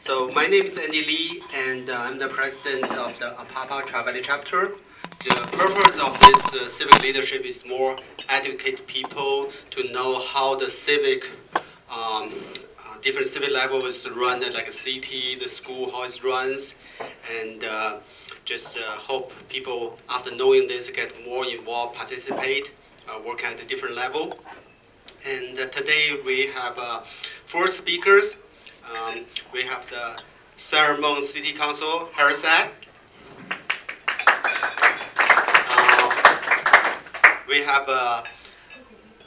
So my name is Andy Lee, and I'm the president of the APAPA Tri-Valley chapter. The purpose of this civic leadership is more educate people to know how the civic, different civic levels run, like a city, the school, how it runs, and just hope people, after knowing this, get more involved, participate, work at a different level. And today we have four speakers. We have the Ceremony City Council, Harrisat. We have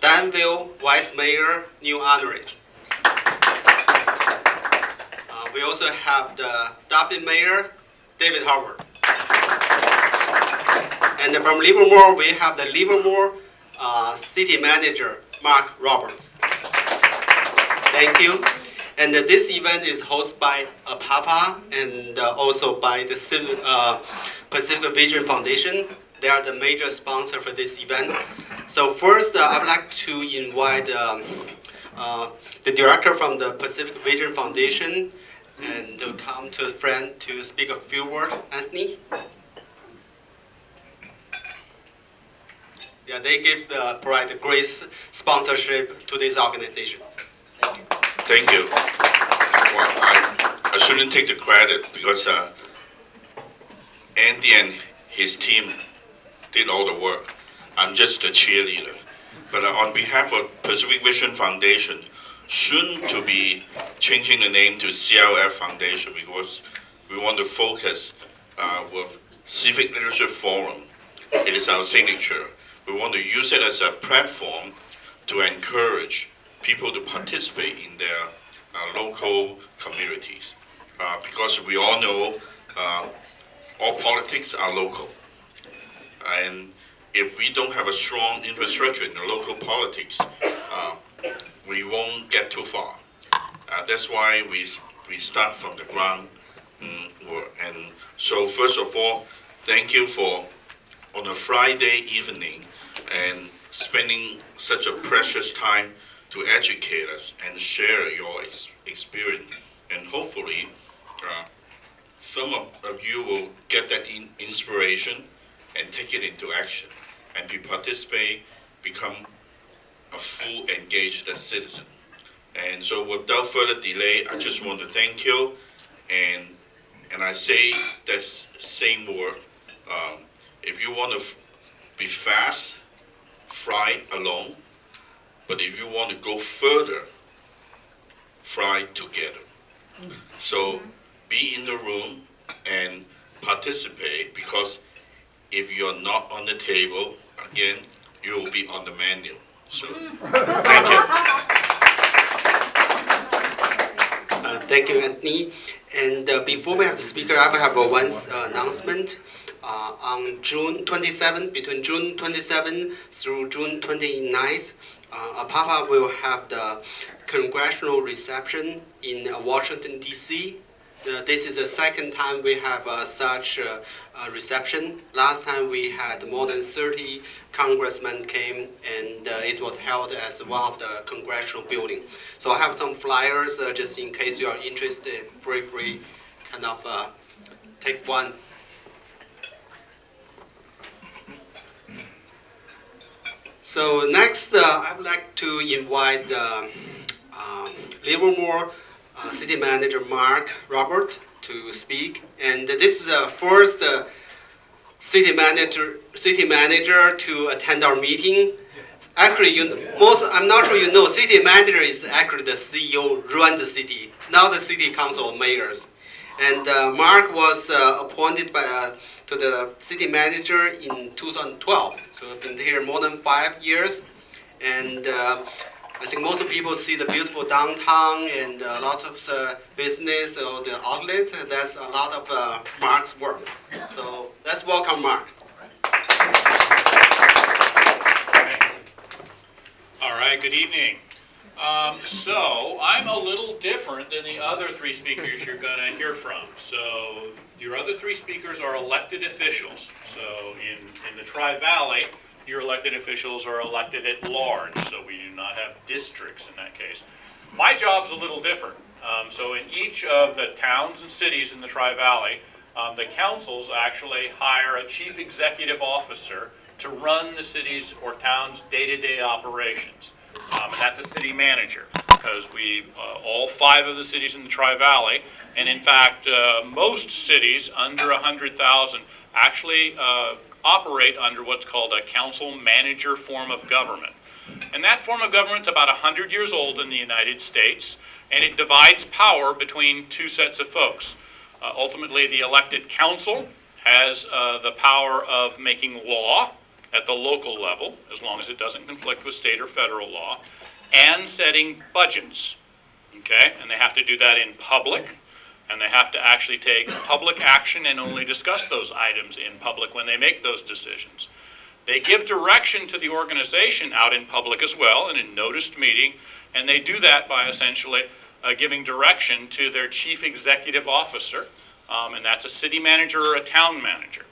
Danville Vice Mayor, New Honorage. We also have the Dublin Mayor, David Howard. And from Livermore, we have the Livermore City Manager, Mark Roberts. Thank you. And this event is hosted by APAPA and also by the Pacific Vision Foundation. They are the major sponsor for this event. So first, I would like to invite the director from the Pacific Vision Foundation and to come to the front to speak a few words. Anthony? Yeah, they provide a great sponsorship to this organization. Thank you. Well, I shouldn't take the credit because Andy and his team did all the work. I'm just a cheerleader. But on behalf of Pacific Vision Foundation, soon to be changing the name to CLF Foundation because we want to focus with Civic Leadership Forum. It is our signature. We want to use it as a platform to encourage people to participate in their local communities. Because we all know all politics are local. And if we don't have a strong infrastructure in the local politics, we won't get too far. That's why we start from the ground. And so first of all, thank you for on a Friday evening and spending such a precious time to educate us and share your experience. And hopefully, some of you will get that inspiration and take it into action and become a full engaged citizen. And so without further delay, I just want to thank you. And I say that same word. If you want to be fast, fly alone. But if you want to go further, fly together. So be in the room and participate because if you're not on the table, again, you will be on the menu. So thank you. Thank you, Anthony. And before we have the speaker, I will have one announcement. On June 27th, between June 27th through June 29th, APAPA will have the congressional reception in Washington, D.C. This is the second time we have such a reception. Last time we had more than 30 congressmen came, and it was held as one of the congressional buildings. So I have some flyers just in case you are interested. Free, kind of take one. So next, I would like to invite Livermore City Manager Mark Robert to speak. And this is the first city manager to attend our meeting. Actually, I'm not sure you know, city manager is actually the CEO run the city, not the city council mayors. And Mark was appointed to the city manager in 2012. So I've been here more than 5 years. And I think most people see the beautiful downtown and lots of business or the outlet. That's a lot of Mark's work. So let's welcome Mark. All right, good evening. So I'm a little different than the other three speakers you're going to hear from. So your other three speakers are elected officials. So in the Tri-Valley, your elected officials are elected at large. So we do not have districts in that case. My job's a little different. So in each of the towns and cities in the Tri-Valley, the councils actually hire a chief executive officer to run the city's or town's day-to-day operations. And that's a city manager, because all 5 of the cities in the Tri-Valley, and in fact, most cities under 100,000 actually operate under what's called a council manager form of government. And that form of government is about 100 years old in the United States, and it divides power between 2 sets of folks. Ultimately, the elected council has the power of making law at the local level, as long as it doesn't conflict with state or federal law, and setting budgets. Okay? And they have to do that in public, and they have to actually take public action and only discuss those items in public when they make those decisions. They give direction to the organization out in public as well, in a noticed meeting, and they do that by essentially giving direction to their chief executive officer, and that's a city manager or a town manager.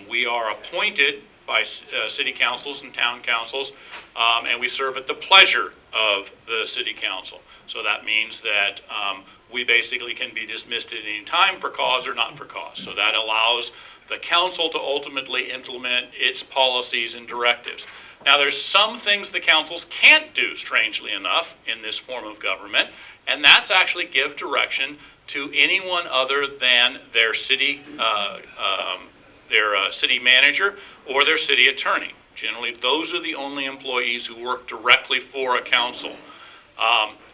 We are appointed by city councils and town councils, and we serve at the pleasure of the city council. So that means that we basically can be dismissed at any time for cause or not for cause. So that allows the council to ultimately implement its policies and directives. Now, there's some things the councils can't do, strangely enough, in this form of government, and that's actually give direction to anyone other than their city city manager or their city attorney. Generally, those are the only employees who work directly for a council.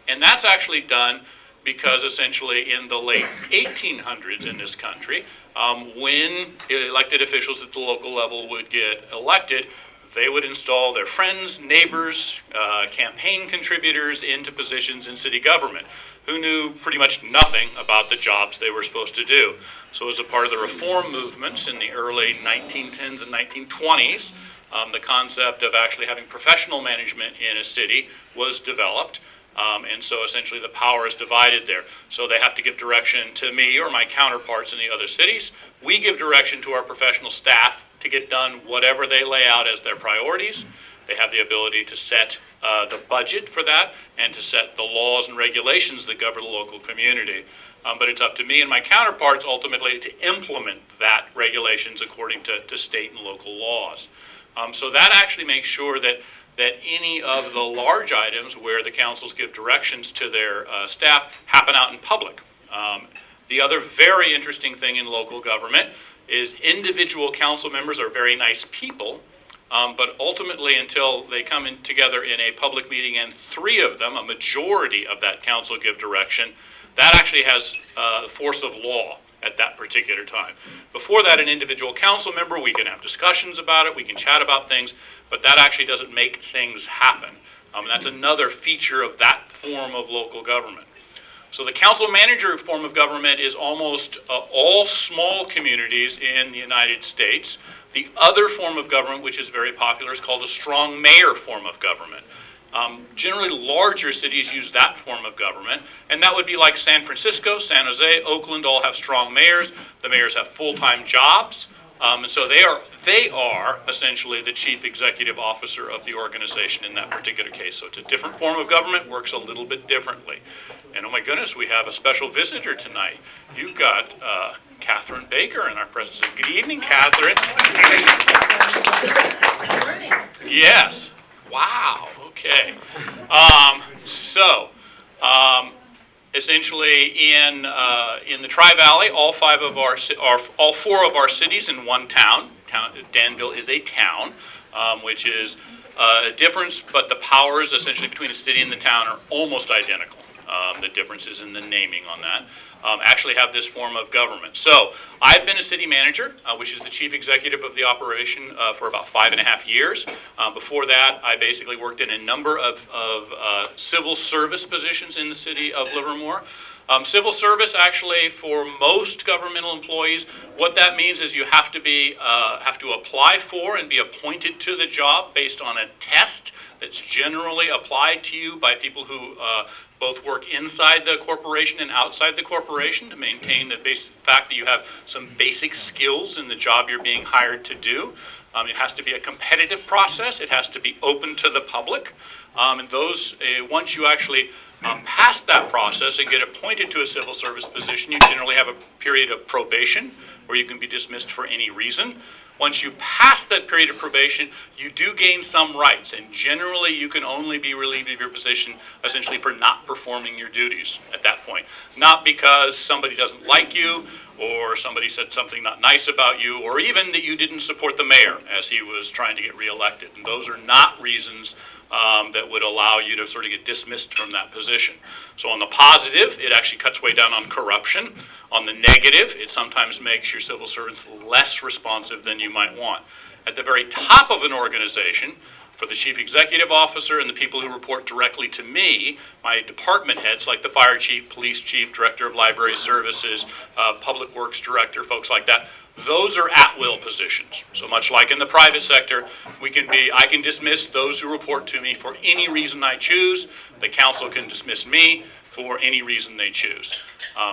And that's actually done because essentially in the late 1800s in this country, when elected officials at the local level would get elected, they would install their friends, neighbors, campaign contributors into positions in city government who knew pretty much nothing about the jobs they were supposed to do. So as a part of the reform movements in the early 1910s and 1920s, the concept of actually having professional management in a city was developed. And so essentially the power is divided there. So they have to give direction to me or my counterparts in the other cities. We give direction to our professional staff to get done whatever they lay out as their priorities. They have the ability to set the budget for that and to set the laws and regulations that govern the local community. But it's up to me and my counterparts ultimately to implement that regulations according to state and local laws. So that actually makes sure that any of the large items where the councils give directions to their staff happen out in public. The other very interesting thing in local government is individual council members are very nice people, but ultimately until they come in together in a public meeting and 3 of them, a majority of that council give direction, that actually has force of law at that particular time. Before that, an individual council member, we can have discussions about it, we can chat about things, but that actually doesn't make things happen. That's another feature of that form of local government. So the council manager form of government is almost all small communities in the United States. The other form of government, which is very popular, is called a strong mayor form of government. Generally, larger cities use that form of government, and that would be like San Francisco, San Jose, Oakland, all have strong mayors. The mayors have full-time jobs, and so they are essentially the chief executive officer of the organization in that particular case. So it's a different form of government, works a little bit differently. And oh my goodness, we have a special visitor tonight. You've got Catherine Baker in our presence. Good evening, Catherine. Good morning. Yes. Wow. Okay. Essentially in the Tri-Valley, all 4 of our cities in one town. Danville is a town, which is a difference, but the powers essentially between the city and the town are almost identical. The difference is in the naming on that. Actually have this form of government. So I've been a city manager, which is the chief executive of the operation for about 5.5 years. Before that, I basically worked in a number of civil service positions in the city of Livermore. Civil service, actually, for most governmental employees, what that means is you have to apply for and be appointed to the job based on a test that's generally applied to you by people who both work inside the corporation and outside the corporation to maintain the basic fact that you have some basic skills in the job you're being hired to do. It has to be a competitive process. It has to be open to the public. And those, once you actually pass that process and get appointed to a civil service position, you generally have a period of probation where you can be dismissed for any reason. Once you pass that period of probation, you do gain some rights, and generally you can only be relieved of your position essentially for not performing your duties at that point. Not because somebody doesn't like you, or somebody said something not nice about you, or even that you didn't support the mayor as he was trying to get reelected. And those are not reasons that would allow you to sort of get dismissed from that position. So on the positive, it actually cuts way down on corruption. On the negative, it sometimes makes your civil servants less responsive than you might want. At the very top of an organization, for the chief executive officer and the people who report directly to me, my department heads like the fire chief, police chief, director of library services, public works director, folks like that, those are at-will positions. So much like in the private sector, I can dismiss those who report to me for any reason I choose. The council can dismiss me for any reason they choose.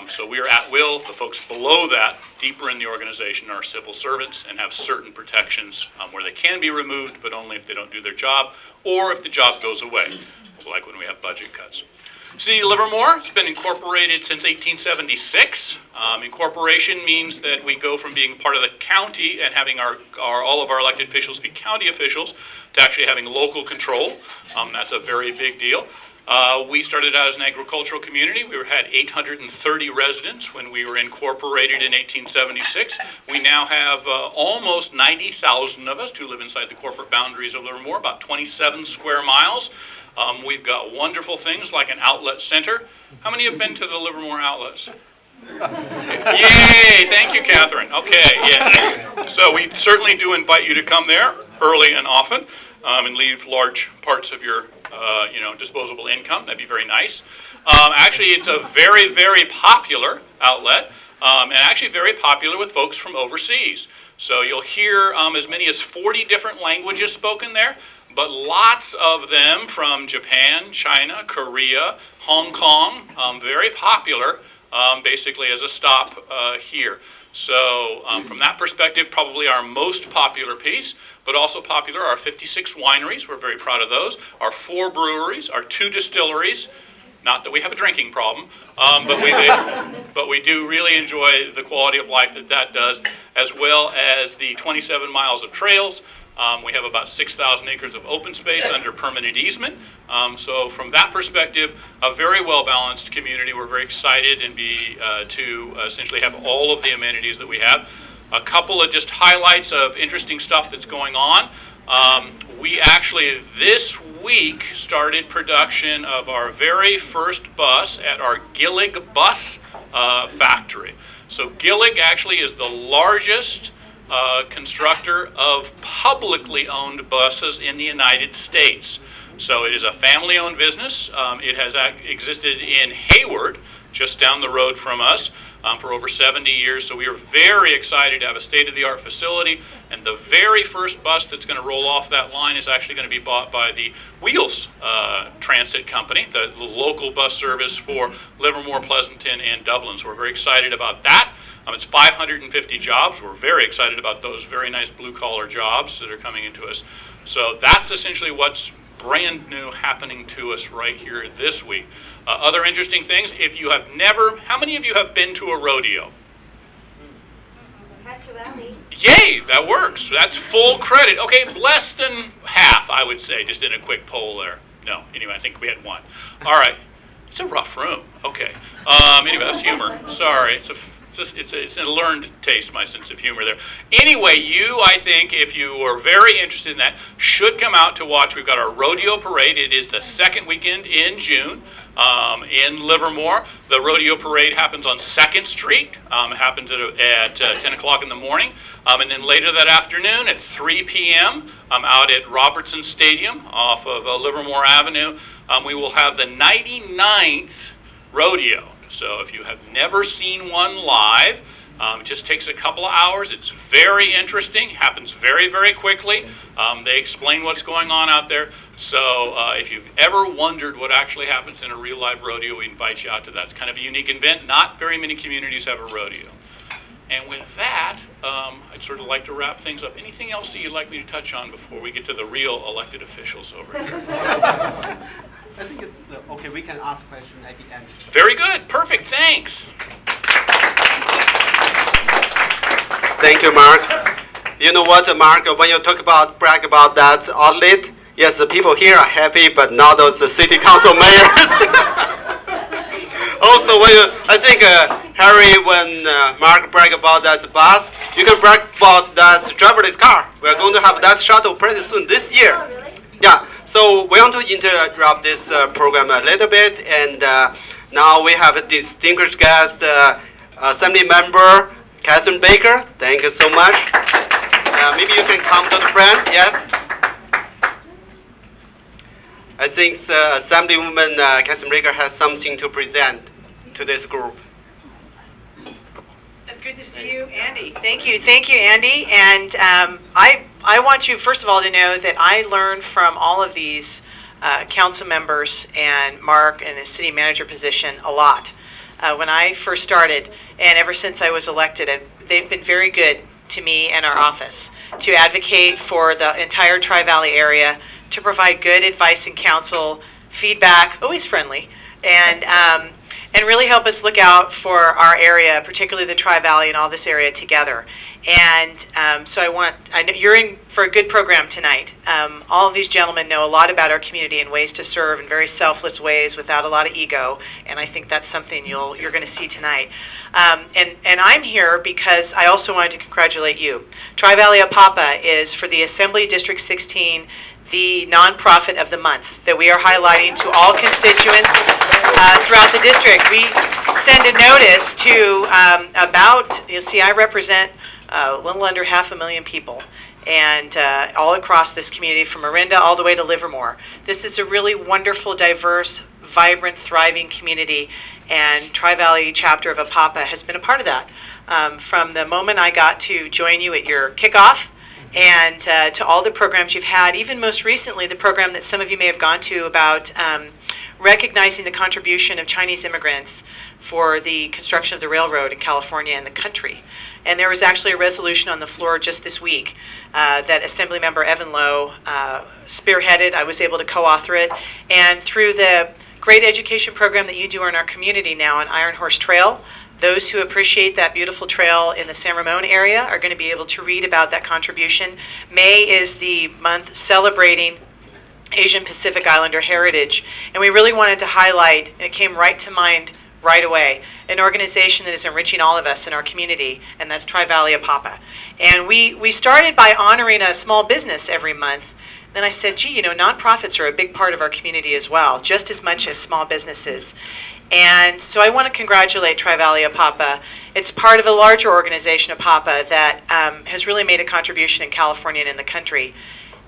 So we are at will. The folks below that, deeper in the organization, are civil servants and have certain protections where they can be removed, but only if they don't do their job or if the job goes away, like when we have budget cuts. City of Livermore has been incorporated since 1876. Incorporation means that we go from being part of the county and having all of our elected officials be county officials to actually having local control. That's a very big deal. We started out as an agricultural community. We had 830 residents when we were incorporated in 1876. We now have almost 90,000 of us who live inside the corporate boundaries of Livermore, about 27 square miles. We've got wonderful things like an outlet center. How many have been to the Livermore outlets? Yay! Thank you, Catherine. Okay, yeah. So we certainly do invite you to come there early and often and leave large parts of your disposable income. That'd be very nice. Actually, it's a very, very popular outlet and actually very popular with folks from overseas. So you'll hear as many as 40 different languages spoken there, but lots of them from Japan, China, Korea, Hong Kong, very popular basically as a stop here. So from that perspective, probably our most popular piece, but also popular are 56 wineries. We're very proud of those. Our 4 breweries, our 2 distilleries. Not that we have a drinking problem, but we do really enjoy the quality of life that does, as well as the 27 miles of trails. We have about 6,000 acres of open space under permanent easement. So from that perspective, a very well-balanced community. We're very excited to essentially have all of the amenities that we have. A couple of just highlights of interesting stuff that's going on. We actually this week started production of our very first bus at our Gillig bus factory. So Gillig actually is the largest constructor of publicly owned buses in the United States. So it is a family-owned business. It has existed in Hayward, just down the road from us, for over 70 years. So we are very excited to have a state-of-the-art facility. And the very first bus that's going to roll off that line is actually going to be bought by the Wheels Transit Company, the local bus service for Livermore, Pleasanton, and Dublin. So we're very excited about that. It's 550 jobs. We're very excited about those very nice blue-collar jobs that are coming into us. So that's essentially what's brand new happening to us right here this week. Other interesting things, if you have never, how many of you have been to a rodeo? Yay, that works. That's full credit. Okay, less than half, I would say, just in a quick poll there. No, anyway, I think we had 1. All right. It's a rough room. Okay. Anyway, that's humor. Sorry. It's a learned taste, my sense of humor there. Anyway, I think, if you are very interested in that, should come out to watch. We've got our rodeo parade. It is the second weekend in June in Livermore. The rodeo parade happens on 2nd Street. It happens at 10 o'clock in the morning. And then later that afternoon at 3 p.m. Out at Robertson Stadium off of Livermore Avenue, we will have the 99th rodeo. So if you have never seen one live, it just takes a couple of hours. It's very interesting. Happens very, very quickly. They explain what's going on out there. So if you've ever wondered what actually happens in a real live rodeo, we invite you out to that. It's kind of a unique event. Not very many communities have a rodeo. And with that, I'd sort of like to wrap things up. Anything else that you'd like me to touch on before we get to the real elected officials over here? I think it's okay. We can ask questions at the end. Very good. Perfect. Thanks. Thank you, Mark. You know what, Mark? When you brag about that audit, yes, the people here are happy, but not those city council mayors. Also, I think Harry, when Mark brag about that bus, you can brag about that driverless car. We're going to have that shuttle pretty soon this year. Oh, really? Yeah. So we want to interrupt this program a little bit, and now we have a distinguished guest, Assembly Member Catherine Baker. Thank you so much. Maybe you can come to the front. Yes. I think Assemblywoman Catherine Baker has something to present to this group. It's good to see you, Andy. Thank you, Andy. And I want you, first of all, to know that I learned from all of these council members and Mark in his city manager position a lot when I first started, and ever since I was elected. And they've been very good to me and our office to advocate for the entire Tri-Valley area, to provide good advice and counsel, feedback, always friendly, and really help us look out for our area, particularly the Tri-Valley and all this area together. And so I know you're in for a good program tonight. All of these gentlemen know a lot about our community and ways to serve in very selfless ways without a lot of ego, and I think that's something you're going to see tonight. And I'm here because I also wanted to congratulate you. Tri-Valley APAPA is, for the Assembly District 16, the nonprofit of the month that we are highlighting to all constituents throughout the district. We send a notice to you'll see I represent a little under 500,000 people, and all across this community, from Orinda all the way to Livermore. This is a really wonderful, diverse, vibrant, thriving community, and Tri-Valley chapter of APAPA has been a part of that. From the moment I got to join you at your kickoff, and to all the programs you've had, even most recently the program that some of you may have gone to about recognizing the contribution of Chinese immigrants for the construction of the railroad in California and the country. And there was actually a resolution on the floor just this week that Assemblymember Evan Lowe spearheaded. I was able to co-author it. And through the great education program that you do in our community now on Iron Horse Trail, those who appreciate that beautiful trail in the San Ramon area are going to be able to read about that contribution. May is the month celebrating Asian Pacific Islander heritage, and we really wanted to highlight, and it came right to mind right away, an organization that is enriching all of us in our community, and that's Tri-Valley APAPA. And we started by honoring a small business every month. Then I said, gee, nonprofits are a big part of our community as well, just as much as small businesses. And so I want to congratulate Tri-Valley APAPA. It's part of a larger organization, APAPA, that has really made a contribution in California and in the country,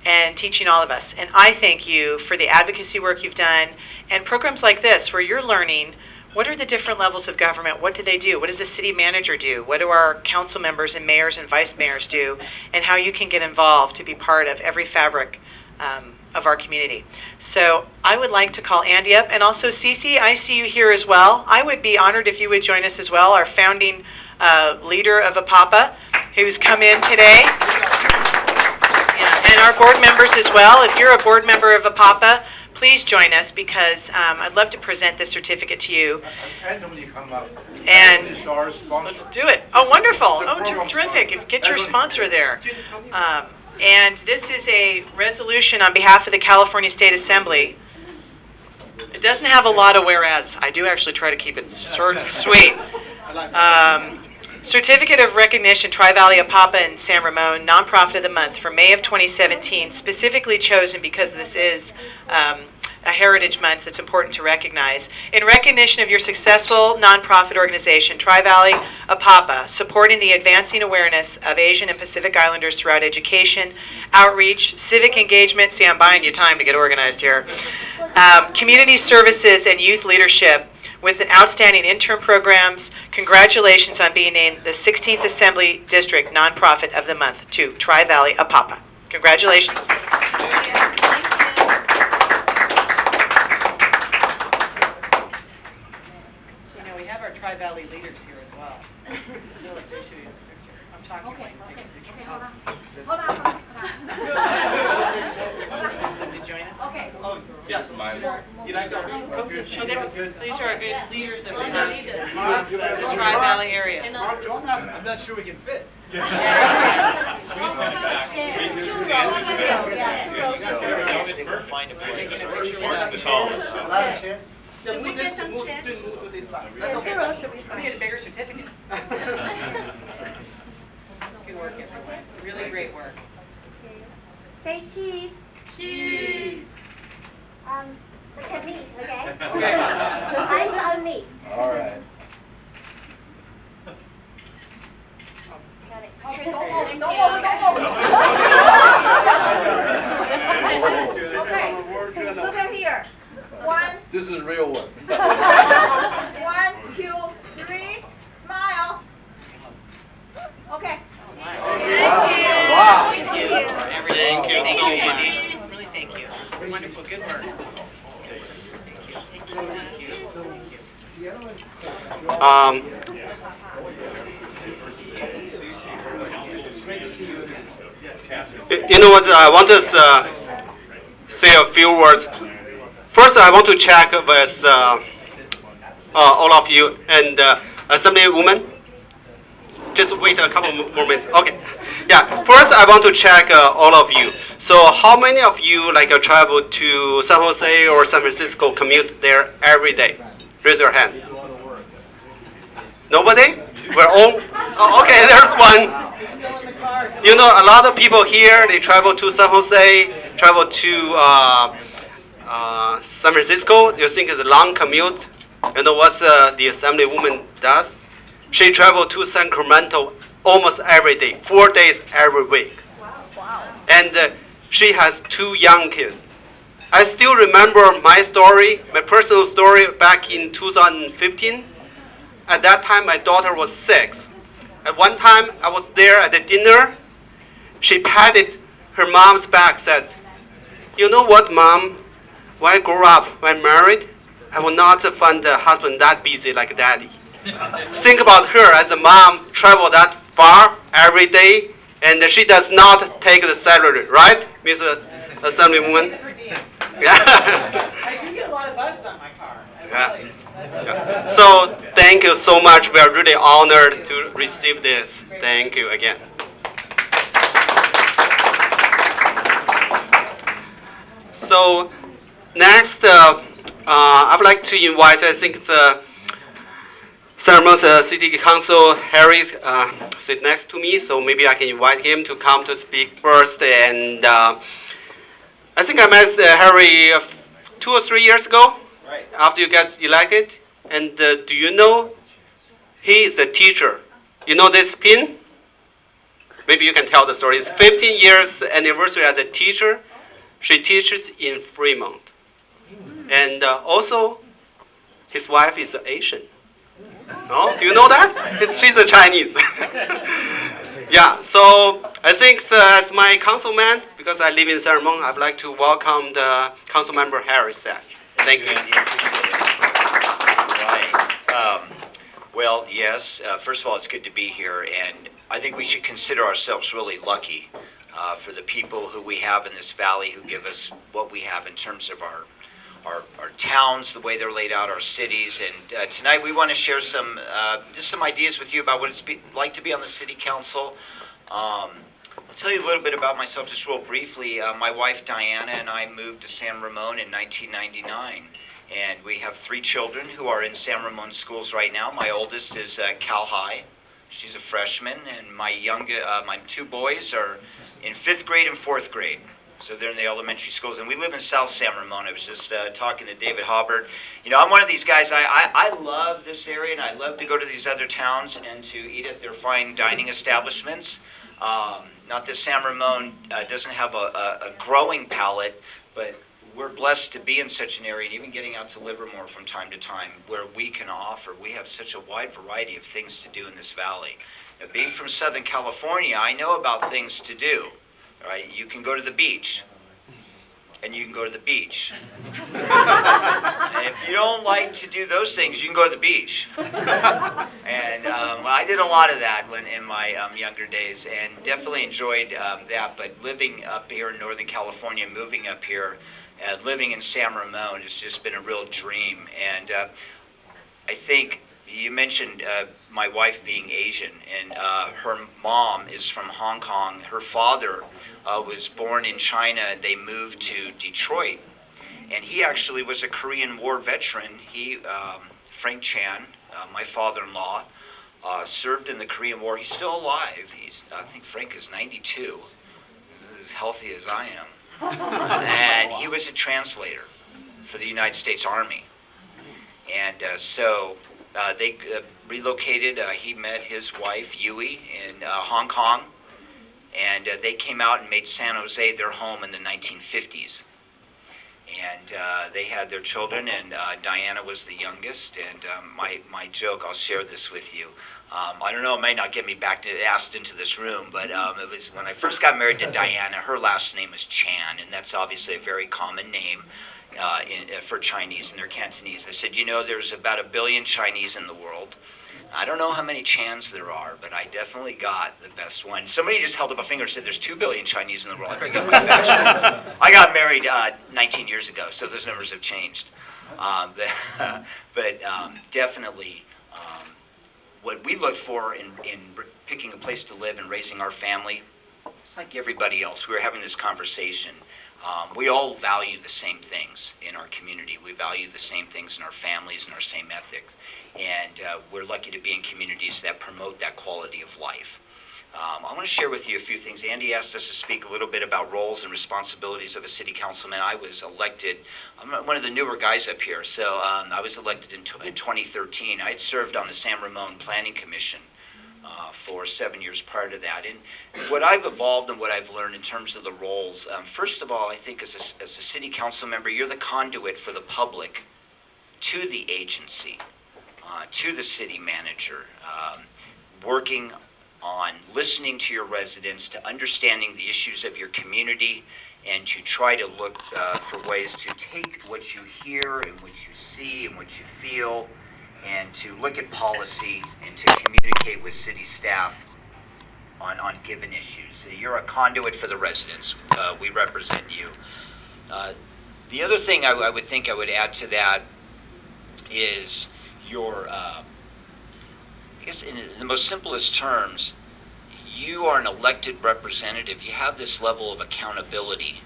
and teaching all of us. And I thank you for the advocacy work you've done, and programs like this where you're learning what are the different levels of government, what do they do, what does the city manager do, what do our council members and mayors and vice mayors do, and how you can get involved to be part of every fabric of our community. So I would like to call Andy up, and also Cece, I see you here as well. I would be honored if you would join us as well, our founding leader of APAPA, who's come in today. And our board members as well. If you're a board member of APAPA, please join us, because I'd love to present this certificate to you. And let's do it. Oh, wonderful. Oh, terrific. Get your sponsor there. And this is a resolution on behalf of the California State Assembly. It doesn't have a lot of whereas. I do actually try to keep it short and sweet. Certificate of Recognition, Tri-Valley APAPA and San Ramon, Nonprofit of the Month for May of 2017, specifically chosen because this is a Heritage Month that's important to recognize. In recognition of your successful nonprofit organization, Tri-Valley APAPA, supporting the advancing awareness of Asian and Pacific Islanders throughout education, outreach, civic engagement, see, I'm buying you time to get organized here, community services, and youth leadership, with an outstanding intern programs. Congratulations on being named the 16th Assembly District Nonprofit of the Month to Tri-Valley APAPA. Congratulations. So we have our our Tri-Valley leaders here as well. I feel like they should be in the picture. I'm talking like taking pictures. Hold on. To join us? Okay. Oh, yes. You like that? These are our good leaders that we have in the Tri-Valley area. Mark, join us. I'm not sure we can fit. Should we get some chairs? We need a bigger certificate. Good work, everyone. Really great work. Say cheese. Cheese. Look at me, okay? Okay. Eyes on me. All right. Got it. Okay, don't move, don't move. Okay, look at here. 1, This is real work. 1, 2, 3, smile. Okay. Wow. Thank you. Thank you so Andy. much. Really, thank you. Wonderful, good work. Thank you. Thank you. You know what? I want to say a few words. First, I want to check with all of you and Assemblywoman. Just wait a couple more minutes. Okay. Yeah. First, I want to check all of you. So, how many of you travel to San Jose or San Francisco, commute there every day? Raise your hand. Nobody? We're all. Oh, okay, there's one. You know, a lot of people here, they travel to San Jose, travel to San Francisco. You think it's a long commute? You know what the Assemblywoman does? She travels to Sacramento almost every day, 4 days every week. Wow. And she has 2 young kids. I still remember my story, my personal story back in 2015. At that time, my daughter was 6. At one time, I was there at the dinner. She patted her mom's back, said, "You know what, Mom? When I grow up, when I'm married, I will not find a husband that busy like Daddy." Think about her as a mom, travel that far every day, and she does not take the salary, right, Mrs. Assemblywoman? Yeah. I do get a lot of bugs on my car. Yeah. Yeah. So thank you so much. We are really honored to receive this. Thank you again. So next, I would like to invite, I think, the San Ramon City Council Harry sit next to me, so maybe I can invite him to come to speak first. And I think I met Harry 2 or 3 years ago, Right. after you got elected. And do you know he is a teacher? You know this pin? Maybe you can tell the story. It's 15 years anniversary as a teacher. She teaches in Fremont. And also, his wife is Asian. Oh, do you know that? She's a Chinese. Yeah, so I think as my councilman, because I live in San Ramon, I'd like to welcome the council member Harris back. Thank you. Right. Well, yes. First of all, it's good to be here, and I think we should consider ourselves really lucky for the people who we have in this valley who give us what we have in terms of our towns, the way they're laid out, our cities. And tonight we want to share just some ideas with you about what it's like to be on the city council. I'll tell you a little bit about myself just real briefly. My wife Diana and I moved to San Ramon in 1999. And we have 3 children who are in San Ramon schools right now. My oldest is Cal High. She's a freshman. And my 2 boys are in 5th grade and 4th grade. So they're in the elementary schools, and we live in South San Ramon. I was just talking to David Haubert. You know, I'm one of these guys, I love this area, and I love to go to these other towns and to eat at their fine dining establishments. Not that San Ramon doesn't have a growing palate, but we're blessed to be in such an area, and even getting out to Livermore from time to time, where we can offer. We have such a wide variety of things to do in this valley. Now, being from Southern California, I know about things to do. Right? You can go to the beach. and you can go to the beach. And if you don't like to do those things, you can go to the beach. And I did a lot of that in my younger days, and definitely enjoyed that. But living up here in Northern California, moving up here, living in San Ramon has just been a real dream. And I think you mentioned my wife being Asian, and her mom is from Hong Kong. Her father was born in China, and they moved to Detroit. And he actually was a Korean War veteran. Frank Chan, my father-in-law, served in the Korean War. He's still alive. I think Frank is 92, as healthy as I am. And he was a translator for the United States Army. And so they relocated. He met his wife, Yui, in Hong Kong. And they came out and made San Jose their home in the 1950s. And they had their children, and Diana was the youngest. And my joke, I'll share this with you. I don't know, it may not get me asked into this room, but it was when I first got married to Diana. Her last name is Chan, and that's obviously a very common name for Chinese, and they're Cantonese. I said, there's about 1 billion Chinese in the world. I don't know how many Chans there are, but I definitely got the best one. Somebody just held up a finger and said there's 2 billion Chinese in the world. I better get my facts right. I got married 19 years ago, so those numbers have changed. But definitely what we looked for in picking a place to live and raising our family, it's like everybody else. We were having this conversation. We all value the same things in our community. We value the same things in our families and our same ethic. And we're lucky to be in communities that promote that quality of life. I want to share with you a few things. Andy asked us to speak a little bit about roles and responsibilities of a city councilman. I was elected. I'm one of the newer guys up here. So I was elected in 2013. I had served on the San Ramon Planning Commission for 7 years prior to that. And what I've evolved and what I've learned in terms of the roles, first of all, I think as a city council member, you're the conduit for the public to the agency, to the city manager, working on listening to your residents, to understanding the issues of your community, and to try to look for ways to take what you hear and what you see and what you feel, and to look at policy and to communicate with city staff on given issues. So you're a conduit for the residents. We represent you. The other thing I would think I would add to that is your, I guess in the most simplest terms, you are an elected representative. You have this level of accountability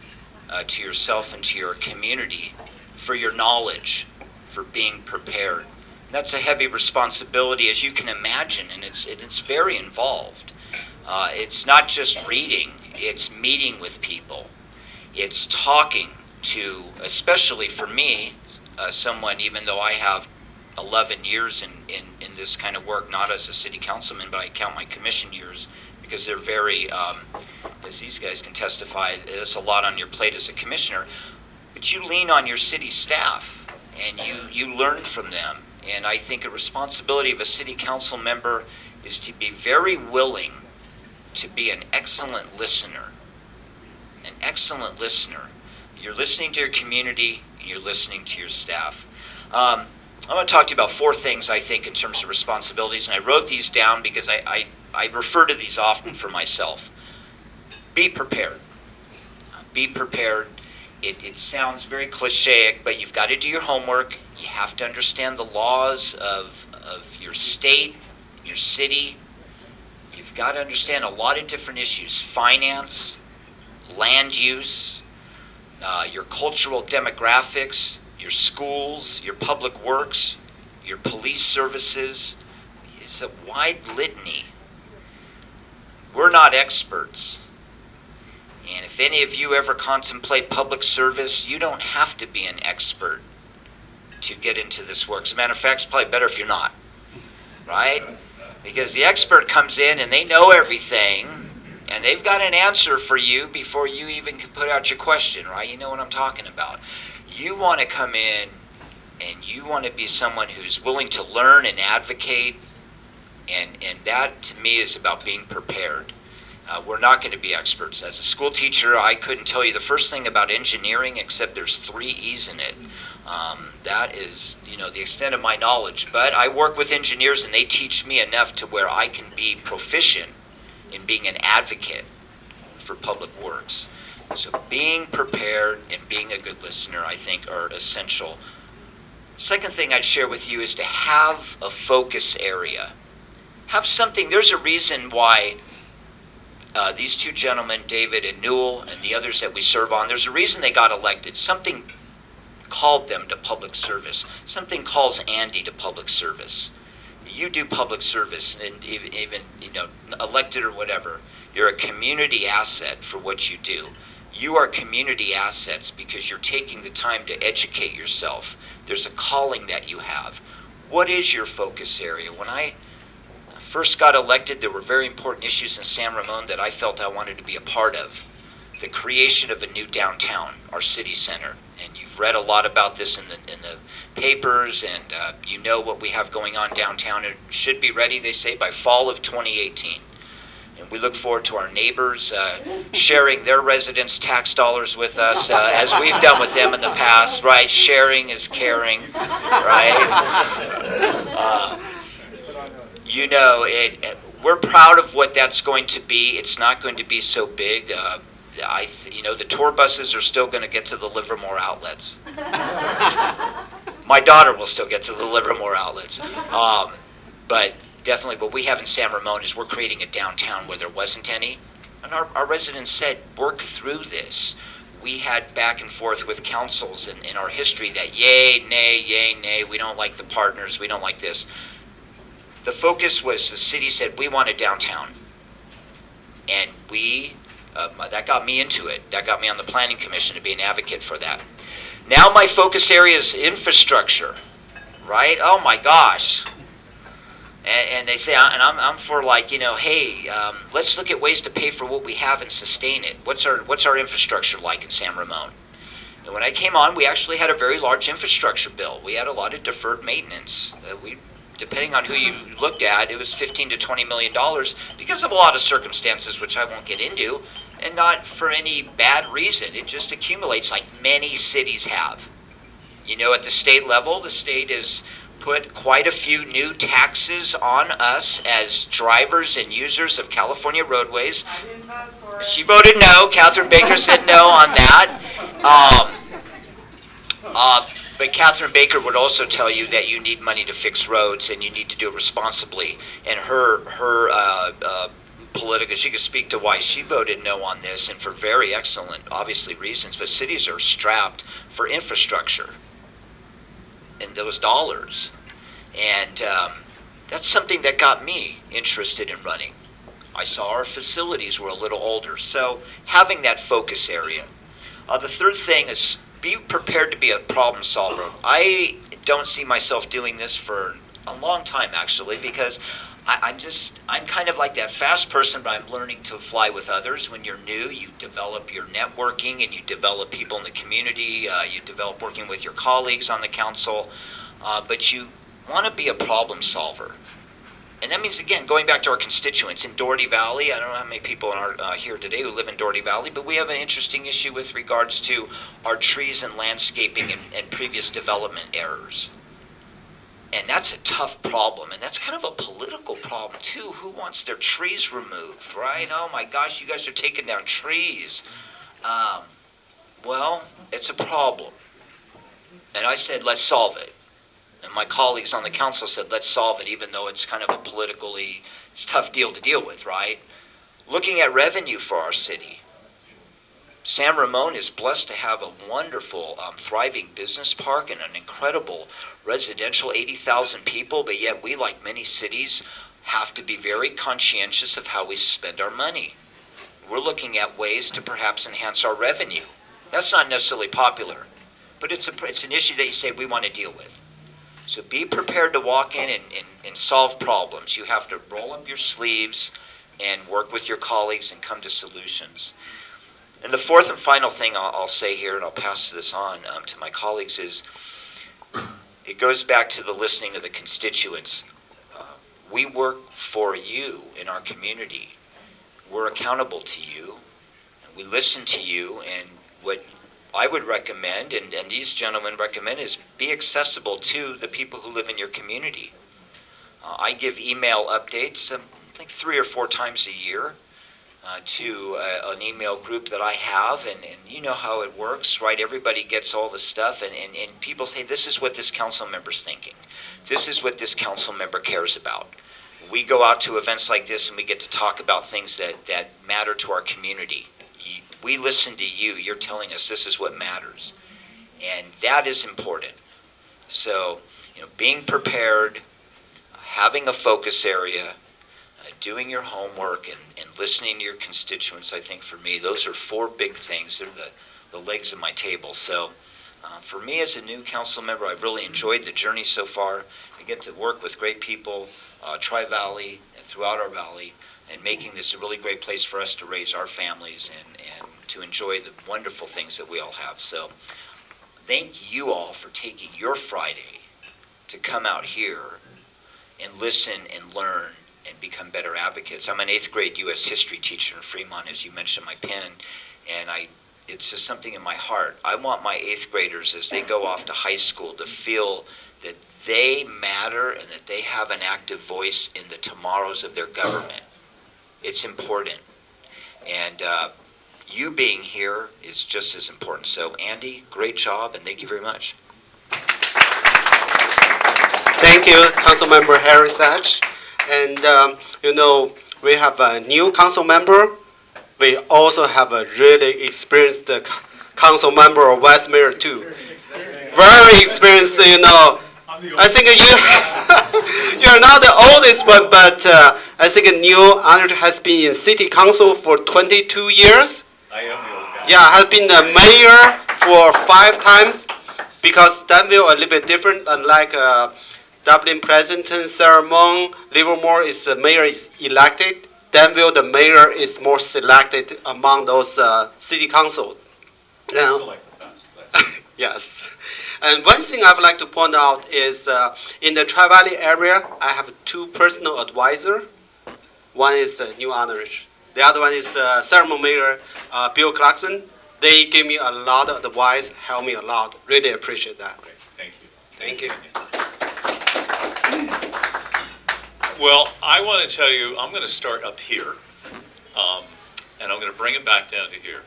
to yourself and to your community for your knowledge, for being prepared. That's a heavy responsibility, as you can imagine, and it's very involved. It's not just reading, it's meeting with people. It's talking to, especially for me, someone, even though I have 11 years in this kind of work, not as a city councilman, but I count my commission years, because they're very, as these guys can testify, there's a lot on your plate as a commissioner, but you lean on your city staff, and you learn from them. And I think a responsibility of a city council member is to be very willing to be an excellent listener. An excellent listener. You're listening to your community, and you're listening to your staff. I'm going to talk to you about 4 things, I think, in terms of responsibilities, and I wrote these down because I refer to these often for myself. Be prepared. Be prepared. It sounds very cliche, but you've got to do your homework. You have to understand the laws of your state, your city. You've got to understand a lot of different issues: finance, land use, your cultural demographics, your schools, your public works, your police services. It's a wide litany. We're not experts. And if any of you ever contemplate public service, you don't have to be an expert to get into this work. As a matter of fact, it's probably better if you're not, right? Because the expert comes in and they know everything, and they've got an answer for you before you even can put out your question, right? You know what I'm talking about. You want to come in and you want to be someone who's willing to learn and advocate, and that to me is about being prepared. We're not going to be experts. As a school teacher, I couldn't tell you the first thing about engineering except there's 3 E's in it. That is, the extent of my knowledge. But I work with engineers, and they teach me enough to where I can be proficient in being an advocate for public works. So being prepared and being a good listener, I think, are essential. Second thing I'd share with you is to have a focus area. Have something. There's a reason why these 2 gentlemen, David and Newell, and the others that we serve on, there's a reason they got elected. Something called them to public service. Something calls Andy to public service. You do public service, and even elected or whatever, you're a community asset for what you do. You are community assets because you're taking the time to educate yourself. There's a calling that you have. What is your focus area? When I first got elected, there were very important issues in San Ramon that I felt I wanted to be a part of. The creation of a new downtown, our city center. And you've read a lot about this in the papers, and you know what we have going on downtown. It should be ready, they say, by fall of 2018. And we look forward to our neighbors sharing their residents' tax dollars with us, as we've done with them in the past, right? Sharing is caring, right? We're proud of what that's going to be. It's not going to be so big. The tour buses are still going to get to the Livermore outlets. My daughter will still get to the Livermore outlets. But definitely what we have in San Ramon is we're creating a downtown where there wasn't any. And our residents said, work through this. We had back and forth with councils in our history that yay, nay, we don't like the partners, we don't like this. The focus was the city said, we want a downtown. And that got me into it. That got me on the planning commission to be an advocate for that. Now my focus area is infrastructure, right? Oh my gosh. And they say, and I'm for hey, let's look at ways to pay for what we have and sustain it. What's our infrastructure like in San Ramon? And when I came on, we actually had a very large infrastructure bill. We had a lot of deferred maintenance. Depending on who you looked at, it was $15 to $20 million because of a lot of circumstances, which I won't get into, and not for any bad reason. It just accumulates like many cities have. At the state level, the state has put quite a few new taxes on us as drivers and users of California roadways. She voted no. Catherine Baker said no on that. But Catherine Baker would also tell you that you need money to fix roads and you need to do it responsibly. And her political, she could speak to why she voted no on this, and for very excellent, obviously, reasons. But cities are strapped for infrastructure and those dollars. And that's something that got me interested in running. I saw our facilities were a little older. So having that focus area. The third thing is be prepared to be a problem solver. I don't see myself doing this for a long time, actually, because I'm kind of like that fast person, but I'm learning to fly with others. When you're new, you develop your networking and you develop people in the community. You develop working with your colleagues on the council. But you want to be a problem solver. And that means, again, going back to our constituents in Doherty Valley. I don't know how many people are here today who live in Doherty Valley, but we have an interesting issue with regards to our trees and landscaping and previous development errors. And that's a tough problem, and that's kind of a political problem, too. Who wants their trees removed, right? Oh, my gosh, you guys are taking down trees. Well, it's a problem. And I said, let's solve it. And my colleagues on the council said, let's solve it, even though it's kind of a politically tough deal to deal with, right? Looking at revenue for our city. San Ramon is blessed to have a wonderful, thriving business park and an incredible residential, 80,000 people, but yet we, like many cities, have to be very conscientious of how we spend our money. We're looking at ways to perhaps enhance our revenue. That's not necessarily popular, but it's an issue that you say we want to deal with. So be prepared to walk in and solve problems. You have to roll up your sleeves and work with your colleagues and come to solutions. And the fourth and final thing I'll say here, and I'll pass this on to my colleagues, is it goes back to the listening of the constituents. We work for you in our community. we're accountable to you, and we listen to you, and what I would recommend, and these gentlemen recommend, is be accessible to the people who live in your community. I give email updates, I think 3 or 4 times a year, to an email group that I have, and you know how it works, right? Everybody gets all the stuff, and people say, this is what this council member's thinking. This is what this council member cares about. We go out to events like this, and we get to talk about things that matter to our community. We listen to you. You're telling us this is what matters. And that is important. So, being prepared, having a focus area, doing your homework, and listening to your constituents, I think for me, those are 4 big things. They're the legs of my table. So for me as a new council member, I've really enjoyed the journey so far. I get to work with great people, Tri-Valley and throughout our valley, and making this a really great place for us to raise our families and to enjoy the wonderful things that we all have. So thank you all for taking your Friday to come out here and listen and learn and become better advocates. I'm an 8th grade U.S. history teacher in Fremont, as you mentioned, my pen, and it's just something in my heart. I want my 8th graders, as they go off to high school, to feel that they matter and that they have an active voice in the tomorrows of their government. It's important. And you being here is just as important. So, Andy, great job, and thank you very much. Thank you, Councilmember Harry Satch. And we have a new council member. We also have a really experienced council member of Westmere too. Very experienced, I think you're not the oldest one, but I think Neil Arnold has been in city council for 22 years. I am the old guy. Yeah, has been the mayor for 5 times, because Danville a little bit different, unlike Dublin President ceremony. Livermore is the mayor is elected. Danville, the mayor is more selected among those city council. Yes. And one thing I would like to point out is in the Tri-Valley area, I have 2 personal advisors. One is New Honorage. The other one is ceremony mayor Bill Clarkson. They give me a lot of advice, help me a lot. Really appreciate that. Great. Thank you. Thank you. Well, I want to tell you, I'm going to start up here, and I'm going to bring it back down to here.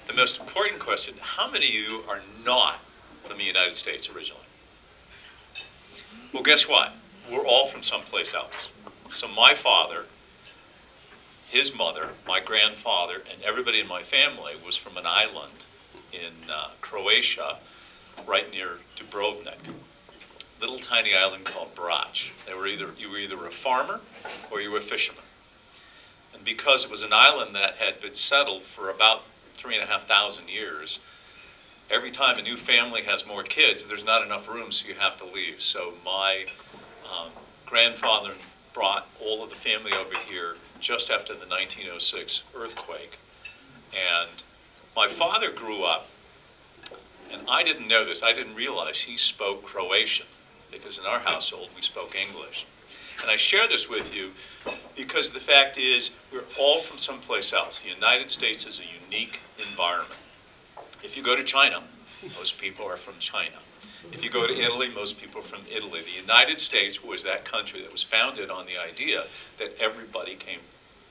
The most important question, how many of you are not from the United States originally? Well, guess what? We're all from someplace else. So my father, his mother, my grandfather, and everybody in my family was from an island in Croatia, right near Dubrovnik. Little tiny island called Brač. You were either a farmer or you were a fisherman. And because it was an island that had been settled for about 3,500 years, every time a new family has more kids, there's not enough room, so you have to leave. So my grandfather brought all of the family over here just after the 1906 earthquake. And my father grew up, and I didn't know this, I didn't realize he spoke Croatian, because in our household we spoke English. And I share this with you because the fact is we're all from someplace else. The United States is a unique environment. If you go to China, most people are from China. If you go to Italy, most people are from Italy. The United States was that country that was founded on the idea that everybody came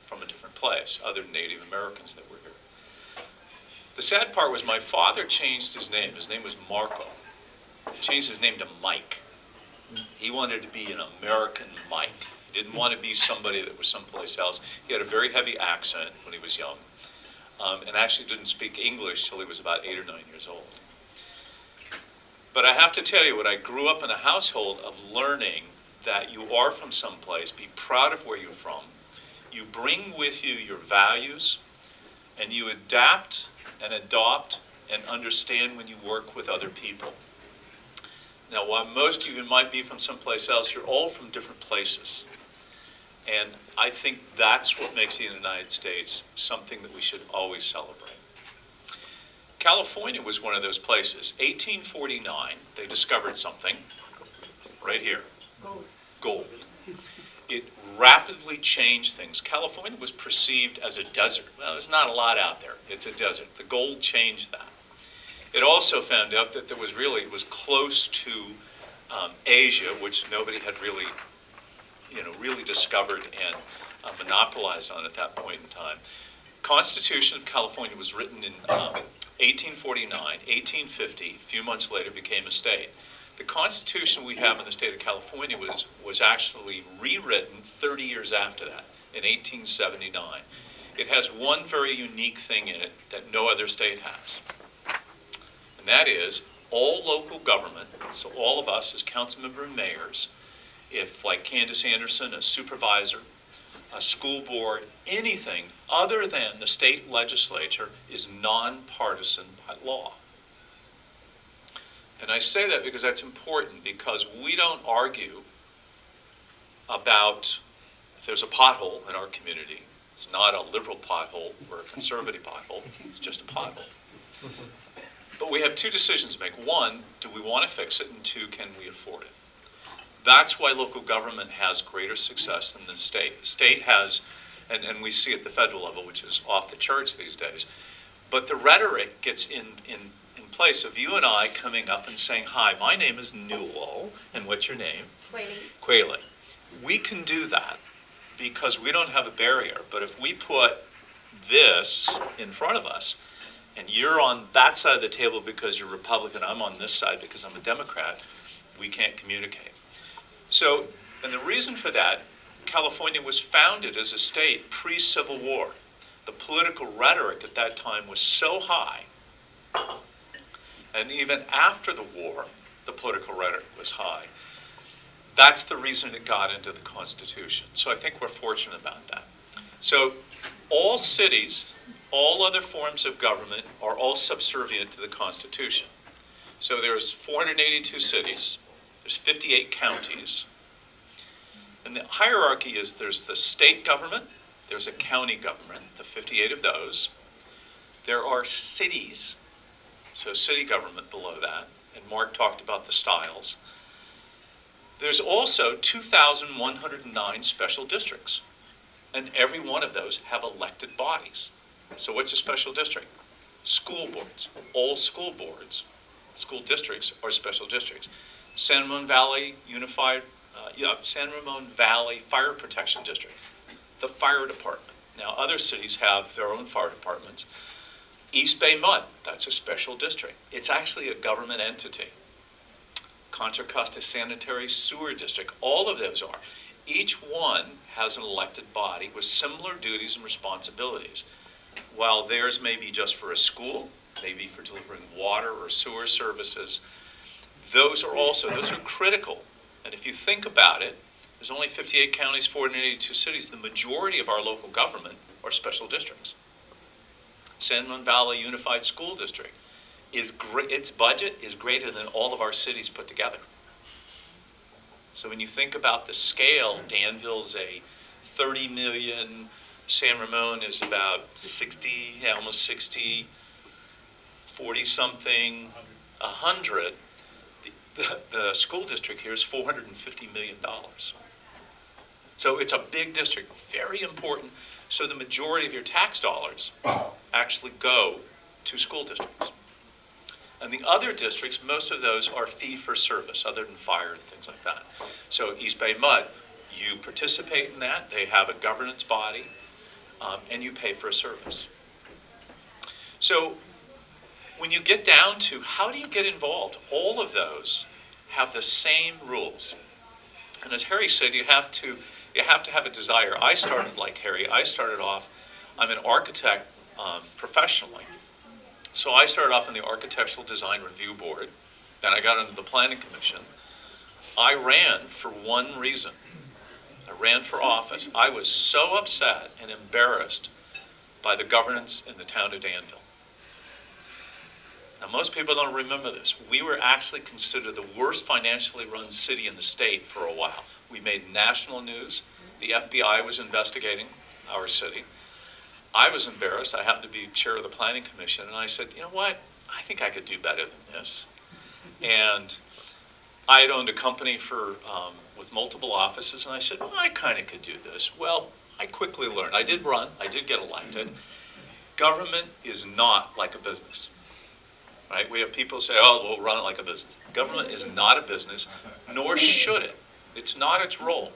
from a different place, other than Native Americans that were here. The sad part was my father changed his name. His name was Marco. He changed his name to Mike. He wanted to be an American Mike. He didn't want to be somebody that was someplace else. He had a very heavy accent when he was young, and actually didn't speak English till he was about 8 or 9 years old. But I have to tell you, when I grew up in a household of learning that you are from someplace, be proud of where you're from, you bring with you your values, and you adapt and adopt and understand when you work with other people. Now, while most of you might be from someplace else, you're all from different places. And I think that's what makes the United States something that we should always celebrate. California was one of those places. 1849, they discovered something right here. Gold. It rapidly changed things. California was perceived as a desert. Well, there's not a lot out there. It's a desert. The gold changed that. It also found out that it was close to Asia, which nobody had really, really discovered and monopolized on at that point in time. Constitution of California was written in 1849, 1850. A few months later, became a state. The Constitution we have in the state of California was actually rewritten 30 years after that, in 1879. It has one very unique thing in it that no other state has. And that is all local government, so all of us as council member and mayors, if like Candace Anderson, a supervisor, a school board, anything other than the state legislature is nonpartisan by law. And I say that because that's important, because we don't argue about if there's a pothole in our community. It's not a liberal pothole or a conservative pothole. It's just a pothole. But we have two decisions to make. One, do we want to fix it? And two, can we afford it? That's why local government has greater success than the state. The state has, and we see at the federal level, which is off the charts these days, but the rhetoric gets in place of you and I coming up and saying, hi, my name is Newell, and what's your name? Quayle. We can do that because we don't have a barrier, but if we put this in front of us, and you're on that side of the table because you're Republican, I'm on this side because I'm a Democrat, we can't communicate. So, and the reason for that, California was founded as a state pre-Civil War. The political rhetoric at that time was so high, and even after the war, the political rhetoric was high. That's the reason it got into the Constitution. So I think we're fortunate about that. So all cities, all other forms of government are all subservient to the Constitution. So there's 482 cities, there's 58 counties, and the hierarchy is there's the state government, there's a county government, the 58 of those. There are cities, so city government below that, and Mark talked about the styles. There's also 2,109 special districts, and every one of those have elected bodies. So what's a special district? School boards. All school boards, school districts are special districts. San Ramon Valley San Ramon Valley Fire Protection District, the fire department. Now other cities have their own fire departments. East Bay Mud, that's a special district. It's actually a government entity. Contra Costa Sanitary Sewer District, all of those are. Each one has an elected body with similar duties and responsibilities. While theirs may be just for a school, maybe for delivering water or sewer services, those are critical. And if you think about it, there's only 58 counties, 482 cities. The majority of our local government are special districts. San Ramon Valley Unified School District, its budget is greater than all of our cities put together. So when you think about the scale, Danville's a 30 million, San Ramon is about 60, almost 60, 40 something, 100. The school district here is $450 million. So it's a big district, very important. So the majority of your tax dollars actually go to school districts. And the other districts, most of those are fee for service, other than fire and things like that. So East Bay Mud, you participate in that. They have a governance body, and you pay for a service. So when you get down to how do you get involved, all of those have the same rules. And as Harry said, you have to have a desire. I started like Harry. I started off, I'm an architect professionally. So I started off in the Architectural Design Review Board. Then I got into the Planning Commission. I ran for one reason. I ran for office. I was so upset and embarrassed by the governance in the town of Danville. Now, most people don't remember this. We were actually considered the worst financially run city in the state for a while. We made national news. The FBI was investigating our city. I was embarrassed. I happened to be chair of the Planning Commission, and I said, you know what? I think I could do better than this. And I had owned a company for with multiple offices, and I said, well, I kind of could do this. Well, I quickly learned. I did run. I did get elected. Government is not like a business, right? We have people say, oh, we'll run it like a business. Government is not a business, nor should it. It's not its role.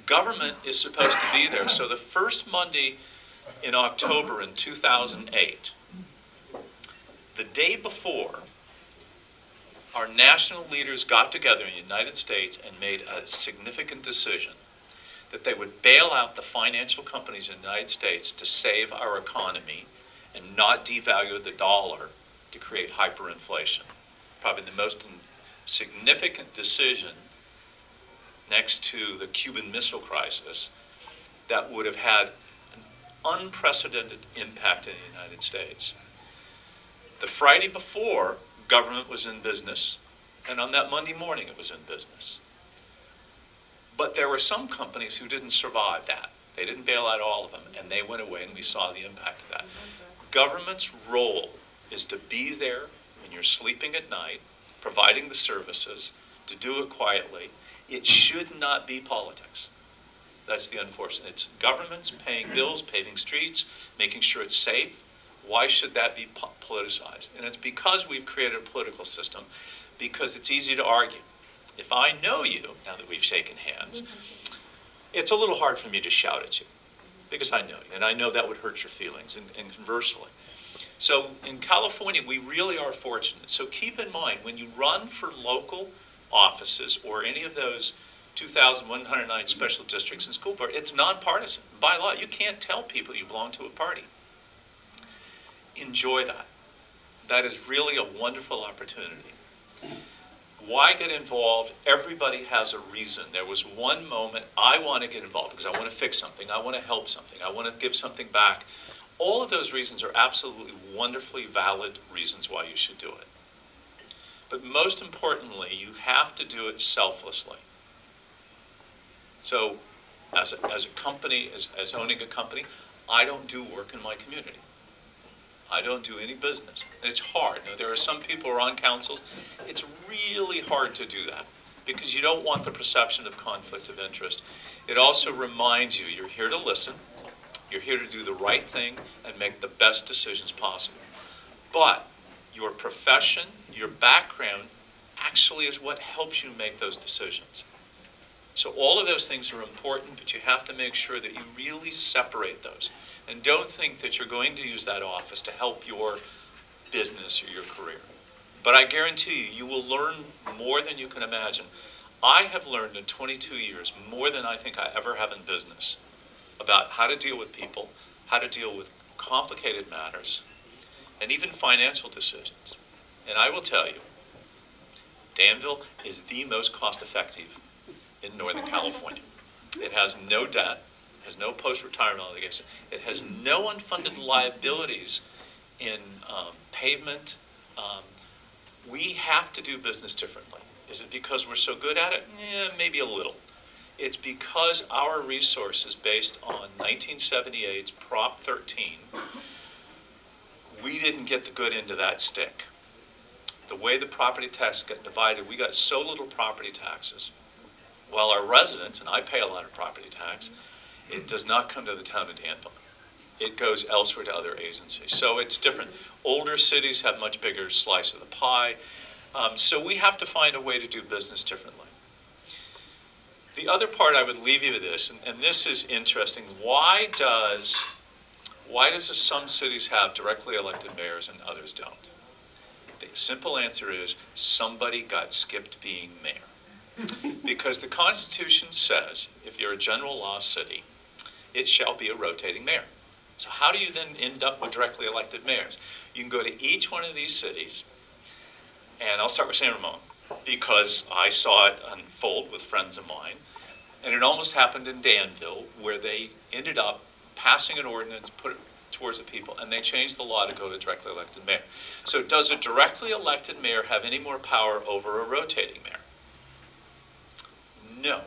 Government is supposed to be there. So the first Monday in October in 2008, the day before, our national leaders got together in the United States and made a significant decision that they would bail out the financial companies in the United States to save our economy and not devalue the dollar to create hyperinflation. Probably the most significant decision next to the Cuban Missile Crisis that would have had an unprecedented impact in the United States. The Friday before, government was in business, and on that Monday morning it was in business. But there were some companies who didn't survive that. They didn't bail out all of them, and they went away, and we saw the impact of that. Government's role is to be there when you're sleeping at night, providing the services, to do it quietly. It should not be politics. That's the unfortunate. It's governments paying bills, paving streets, making sure it's safe. Why should that be politicized? And it's because we've created a political system, because it's easy to argue. If I know you, now that we've shaken hands, it's a little hard for me to shout at you, because I know you, and I know that would hurt your feelings, and conversely. So in California, we really are fortunate. So keep in mind, when you run for local offices or any of those 2,109 special districts and school board, it's nonpartisan. By law, you can't tell people you belong to a party. Enjoy that. That is really a wonderful opportunity. Why get involved? Everybody has a reason. There was one moment, I want to get involved because I want to fix something, I want to help something, I want to give something back. All of those reasons are absolutely wonderfully valid reasons why you should do it. But most importantly, you have to do it selflessly. So as a company, as owning a company, I don't do work in my community. I don't do any business. And it's hard. Now, there are some people who are on councils. It's really hard to do that because you don't want the perception of conflict of interest. It also reminds you, you're here to listen. You're here to do the right thing and make the best decisions possible. But your profession, your background, actually is what helps you make those decisions. So all of those things are important, but you have to make sure that you really separate those. And don't think that you're going to use that office to help your business or your career. But I guarantee you, you will learn more than you can imagine. I have learned in 22 years more than I think I ever have in business about how to deal with people, how to deal with complicated matters, and even financial decisions. And I will tell you, Danville is the most cost-effective in Northern California. It has no debt, has no post-retirement obligation. It has no unfunded liabilities in pavement. We have to do business differently. Is it because we're so good at it? Yeah, maybe a little. It's because our resources based on 1978's Prop 13, we didn't get the good end of that stick. The way the property tax got divided, we got so little property taxes. While our residents, and I pay a lot of property tax, it does not come to the town of Danville. It goes elsewhere to other agencies. So it's different. Older cities have much bigger slice of the pie. So we have to find a way to do business differently. The other part I would leave you with this, and this is interesting. Why does some cities have directly elected mayors and others don't? The simple answer is somebody got skipped being mayor. Because the Constitution says, if you're a general law city, it shall be a rotating mayor. So how do you then end up with directly elected mayors? You can go to each one of these cities, and I'll start with San Ramon, because I saw it unfold with friends of mine, and it almost happened in Danville, where they ended up passing an ordinance, put it towards the people, and they changed the law to go to directly elected mayor. So does a directly elected mayor have any more power over a rotating mayor? No,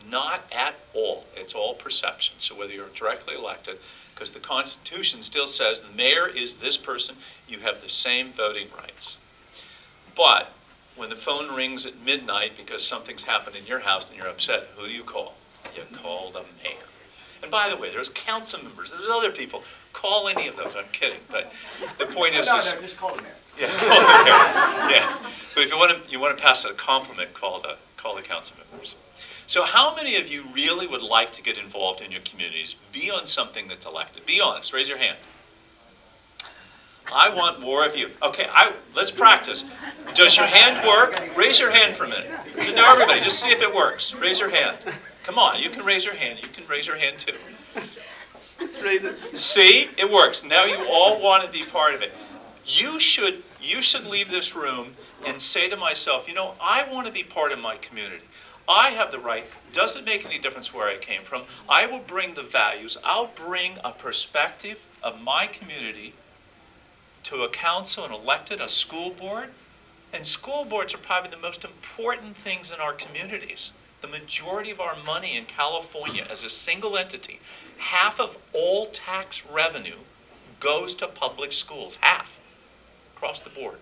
not at all. It's all perception. So whether you're directly elected, because the Constitution still says the mayor is this person, you have the same voting rights. But When the phone rings at midnight because something's happened in your house and you're upset, who do you call? You call the mayor. And by the way, there's council members, there's other people. Call any of those. I'm kidding, but the point is, no, just call the mayor. Yeah, call the mayor. Yeah, but if you want to pass a compliment, call the council members. So, how many of you really would like to get involved in your communities? Be on something that's elected. Be honest. Raise your hand. I want more of you. Okay, let's practice. Does your hand work? Raise your hand for a minute. No, everybody, just see if it works. Raise your hand. Come on, you can raise your hand. You can raise your hand too. See, it works. Now you all want to be part of it. You should leave this room and say to myself, I want to be part of my community. I have the right. Doesn't make any difference where I came from. I will bring the values. I'll bring a perspective of my community to a council, an elected, a school board. And school boards are probably the most important things in our communities. The majority of our money in California as a single entity, half of all tax revenue goes to public schools, half, across the board.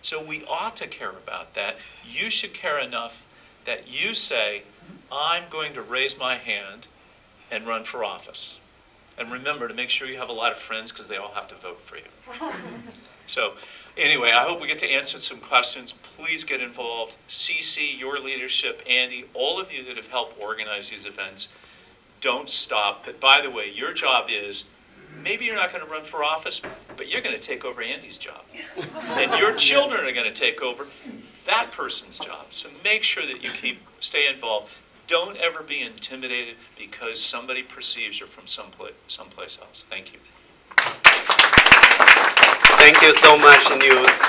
So we ought to care about that. You should care enough that you say, I'm going to raise my hand and run for office. And remember to make sure you have a lot of friends because they all have to vote for you. So anyway, I hope we get to answer some questions. Please get involved. CC, your leadership, Andy, all of you that have helped organize these events, don't stop. But by the way, your job is, maybe you're not going to run for office, but you're going to take over Andy's job. And your children are going to take over that person's job. So make sure that you stay involved. Don't ever be intimidated because somebody perceives you're from someplace else. Thank you. Thank you so much, Nils.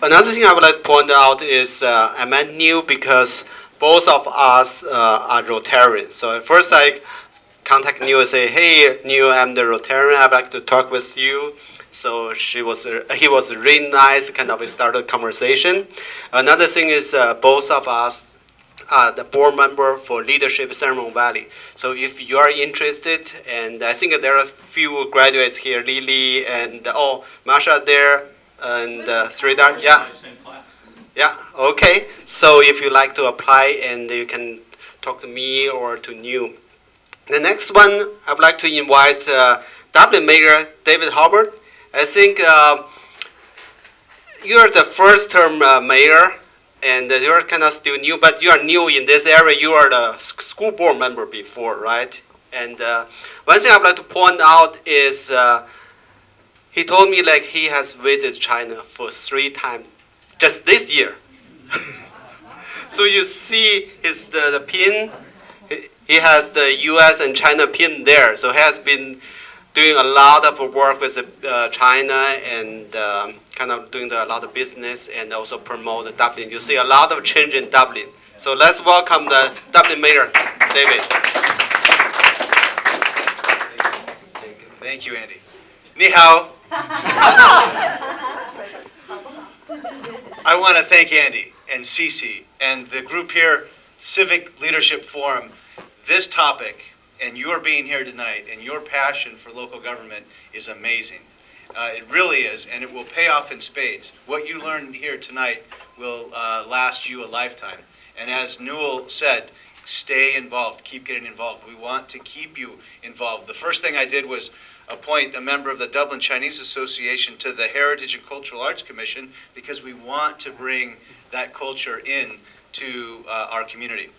Another thing I would like to point out is I met Neil because both of us are Rotarians. So at first I contact Neil and say, hey, Neil, I'm the Rotarian. I'd like to talk with you. So he was really nice, kind of started conversation. Another thing is both of us are the board member for Leadership San Ramon Valley. So if you are interested, and I think there are a few graduates here, Lily and Masha there, and Sridhar, yeah. Yeah, okay. So if you like to apply, and you can talk to me or to Neil. The next one, I would like to invite Dublin Mayor David Hobart. I think you are the first term mayor, and you are kind of still new, but you are new in this area. You are the school board member before, right? And one thing I would like to point out is he told me like he has visited China for 3 times just this year. So you see the pin. He has the U.S. and China pin there. So he has been doing a lot of work with China and kind of doing a lot of business and also promote Dublin. You see a lot of change in Dublin. So let's welcome the Dublin Mayor, David. Thank you, Andy. Ni hao. I want to thank Andy and Cece and the group here, Civic Leadership Forum. This topic and your being here tonight and your passion for local government is amazing. It really is, and it will pay off in spades. What you learned here tonight will last you a lifetime. And as Newell said, stay involved, keep getting involved. We want to keep you involved. The first thing I did was appoint a member of the Dublin Chinese Association to the Heritage and Cultural Arts Commission because we want to bring that culture in to our community.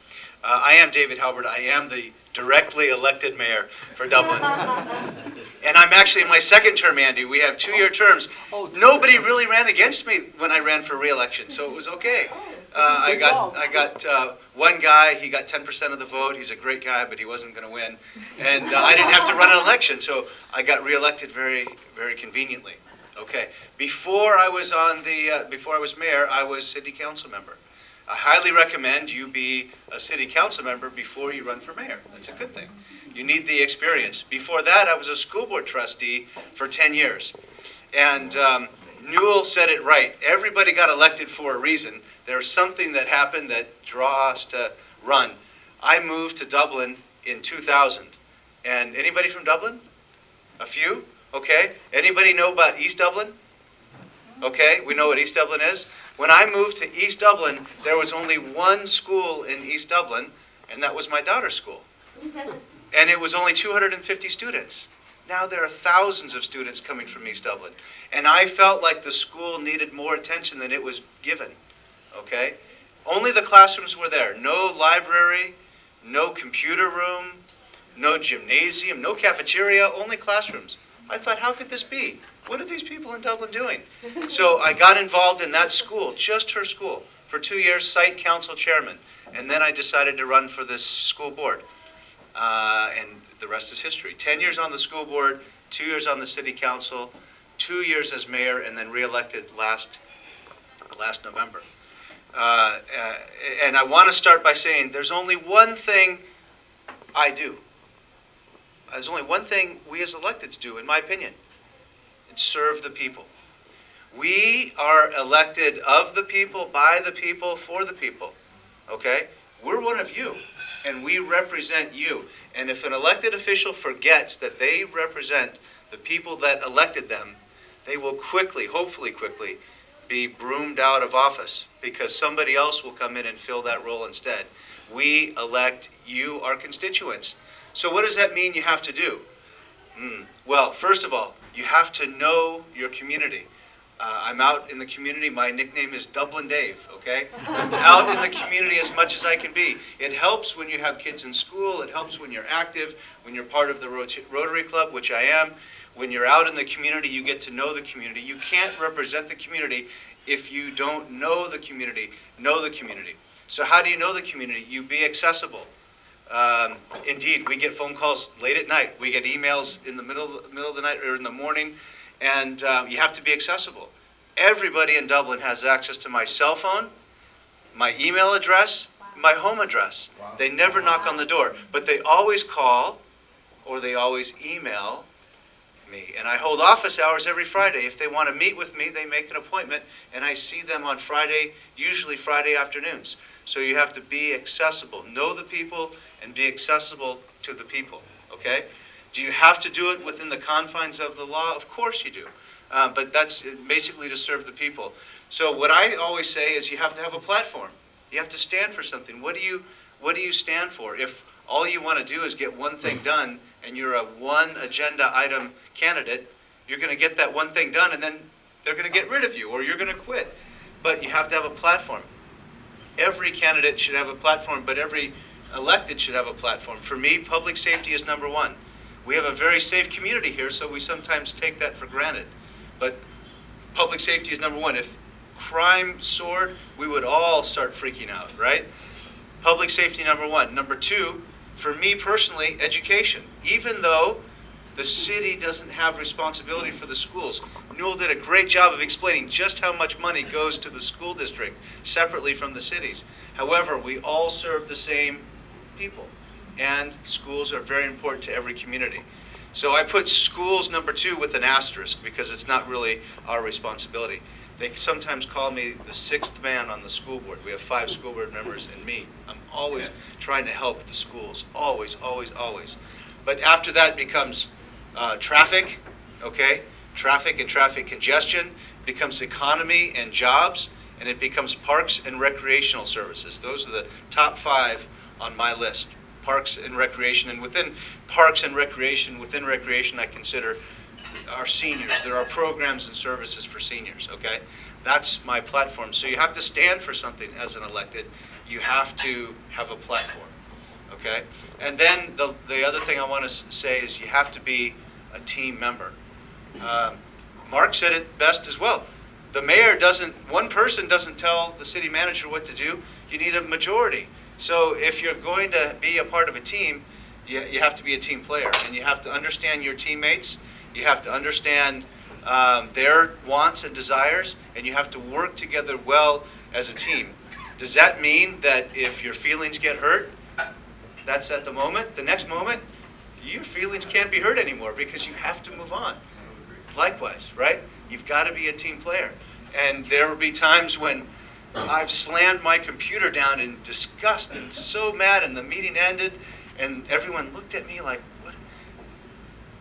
I am David Halbert. I am the directly elected mayor for Dublin. And I'm actually in my second term, Andy. We have 2-year terms. Nobody really ran against me when I ran for re-election, so it was okay. I got one guy, he got 10% of the vote. He's a great guy, but he wasn't going to win. And I didn't have to run an election, so I got re-elected very, very conveniently. Okay. Before I was mayor, I was city council member. I highly recommend you be a city council member before you run for mayor. That's a good thing. You need the experience. Before that, I was a school board trustee for 10 years. And Newell said it right. Everybody got elected for a reason. There's something that happened that draw us to run. I moved to Dublin in 2000. And anybody from Dublin? A few? Okay. Anybody know about East Dublin? Okay, we know what East Dublin is. When I moved to East Dublin, there was only one school in East Dublin, and that was my daughter's school. And it was only 250 students. Now there are thousands of students coming from East Dublin. And I felt like the school needed more attention than it was given. Okay? Only the classrooms were there. No library, no computer room, no gymnasium, no cafeteria, only classrooms. I thought, how could this be? What are these people in Dublin doing? So I got involved in that school, just her school, for 2 years, site council chairman. And then I decided to run for this school board. And the rest is history. 10 years on the school board, 2 years on the city council, 2 years as mayor, and then reelected last November. And I want to start by saying there's only one thing I do. There's only one thing we as electeds do, in my opinion. It's serve the people. We are elected of the people, by the people, for the people. Okay? We're one of you, and we represent you. And if an elected official forgets that they represent the people that elected them, they will quickly, hopefully quickly, be broomed out of office because somebody else will come in and fill that role instead. We elect you, our constituents. So what does that mean you have to do? Well, first of all, you have to know your community. I'm out in the community. My nickname is Dublin Dave, okay? I'm out in the community as much as I can be. It helps when you have kids in school. It helps when you're active, when you're part of the Rotary Club, which I am. When you're out in the community, you get to know the community. You can't represent the community if you don't know the community. Know the community. So how do you know the community? You be accessible. Indeed, we get phone calls late at night. We get emails in the middle of the night or in the morning. And you have to be accessible. Everybody in Dublin has access to my cell phone, my email address, my home address. They never knock on the door, but they always call or they always email me. And I hold office hours every Friday. If they want to meet with me, they make an appointment, and I see them on Friday, usually Friday afternoons. So you have to be accessible. Know the people and be accessible to the people, okay? Do you have to do it within the confines of the law? Of course you do. But that's basically to serve the people. So what I always say is you have to have a platform. You have to stand for something. What do you stand for? If all you want to do is get one thing done and you're a one agenda item candidate, you're going to get that one thing done and then they're going to get rid of you or you're going to quit. But you have to have a platform. Every candidate should have a platform, but every elected should have a platform. For me, public safety is number one. We have a very safe community here, so we sometimes take that for granted. But public safety is number one. If crime soared, we would all start freaking out, right? Public safety, number one. Number two, for me personally, education. Even though the city doesn't have responsibility for the schools. Newell did a great job of explaining just how much money goes to the school district separately from the cities. However, we all serve the same people. And schools are very important to every community. So I put schools number two with an asterisk because it's not really our responsibility. They sometimes call me the sixth man on the school board. We have 5 school board members and me. I'm always trying to help the schools. Always, always, always. But after that becomes traffic, okay? Traffic and traffic congestion, becomes economy and jobs, and it becomes parks and recreational services. Those are the top 5 on my list. Parks and recreation, and within parks and recreation, I consider our seniors. There are programs and services for seniors, okay? That's my platform. So you have to stand for something as an elected. You have to have a platform, okay? And then the other thing I want to say is you have to be a team member. Mark said it best as well. The mayor one person doesn't tell the city manager what to do. You need a majority. So if you're going to be a part of a team, you have to be a team player, and you have to understand your teammates. You have to understand their wants and desires, and you have to work together well as a team. Does that mean that if your feelings get hurt, that's at the moment? The next moment, your feelings can't be hurt anymore because you have to move on. Likewise, right? You've got to be a team player. And there will be times when I've slammed my computer down in disgust and so mad, and the meeting ended, and everyone looked at me like, what?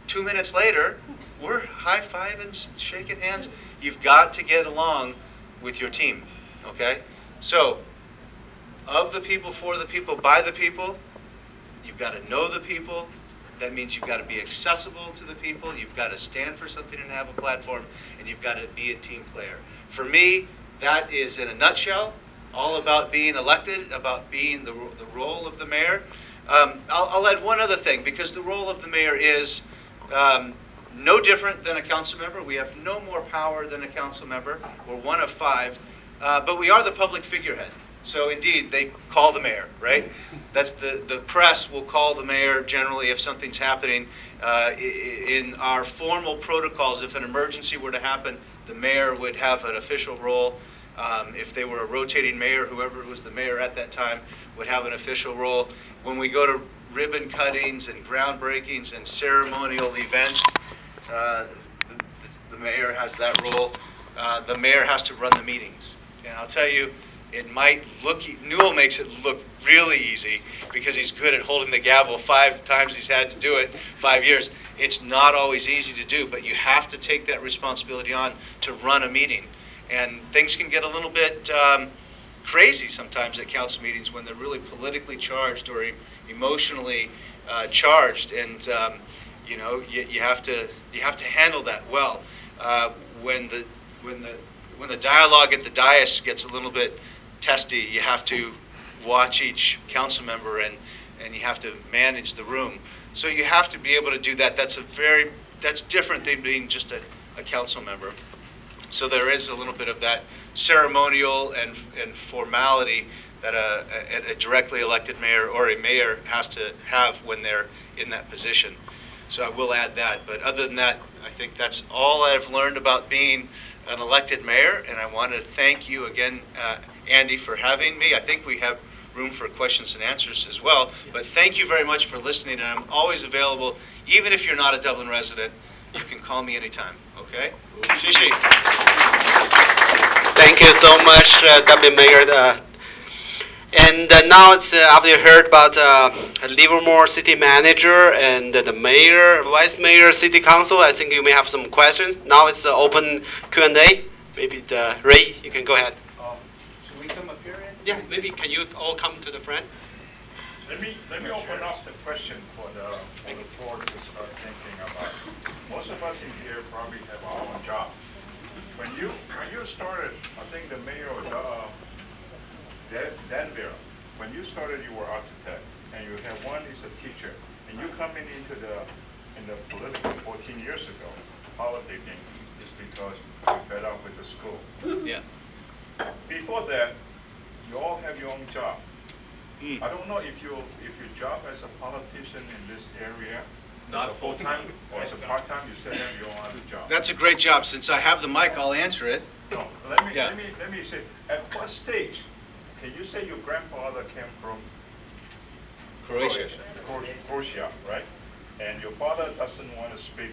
2 minutes later, we're high-fiving, shaking hands. You've got to get along with your team, okay? So, of the people, for the people, by the people, you've got to know the people. That means you've got to be accessible to the people. You've got to stand for something and have a platform, and you've got to be a team player. For me, that is, in a nutshell, all about being elected, about being the role of the mayor. I'll add one other thing, because the role of the mayor is no different than a council member. We have no more power than a council member. We're one of 5, but we are the public figurehead. So indeed, they call the mayor, right? That's the press will call the mayor generally if something's happening. In our formal protocols, if an emergency were to happen, the mayor would have an official role. If they were a rotating mayor, whoever was the mayor at that time would have an official role. When we go to ribbon cuttings and groundbreakings and ceremonial events, the mayor has that role. The mayor has to run the meetings. And I'll tell you, it might look, Newell makes it look really easy because he's good at holding the gavel 5 times he's had to do it, 5 years. It's not always easy to do, but you have to take that responsibility on to run a meeting. And things can get a little bit crazy sometimes at council meetings when they're really politically charged or emotionally charged, and you have to handle that well. When the dialogue at the dais gets a little bit testy, you have to watch each council member and you have to manage the room. So you have to be able to do that. That's different than being just a council member. So there is a little bit of that ceremonial and formality that a directly elected mayor or a mayor has to have when they're in that position. So I will add that. But other than that, I think that's all I've learned about being an elected mayor. And I want to thank you again, Andy, for having me. I think we have room for questions and answers as well. But thank you very much for listening. And I'm always available, even if you're not a Dublin resident. You can call me anytime, okay? Shishi. Thank you so much, Deputy Mayor. And now it's after you heard about Livermore City Manager and the Mayor, Vice Mayor, City Council. I think you may have some questions. Now it's open Q&A. Maybe Ray, you can go ahead. Should we come up here? Yeah, maybe can you all come to the front? Let me open up the question for the floor to start thinking about. Most of us in here probably have our own job. When you started, I think the mayor of Danville, when you started, you were architect, and you have one is a teacher, and you coming into in the political 14 years ago, politicking is because you fed up with the school. Yeah. Before that, you all have your own job. I don't know if your job as a politician in this area is a full-time or is a part-time. You still have your own other job. That's a great job. Since I have the mic, I'll answer it. No, let me say. At what stage can you say your grandfather came from Croatia, right? And your father doesn't want to speak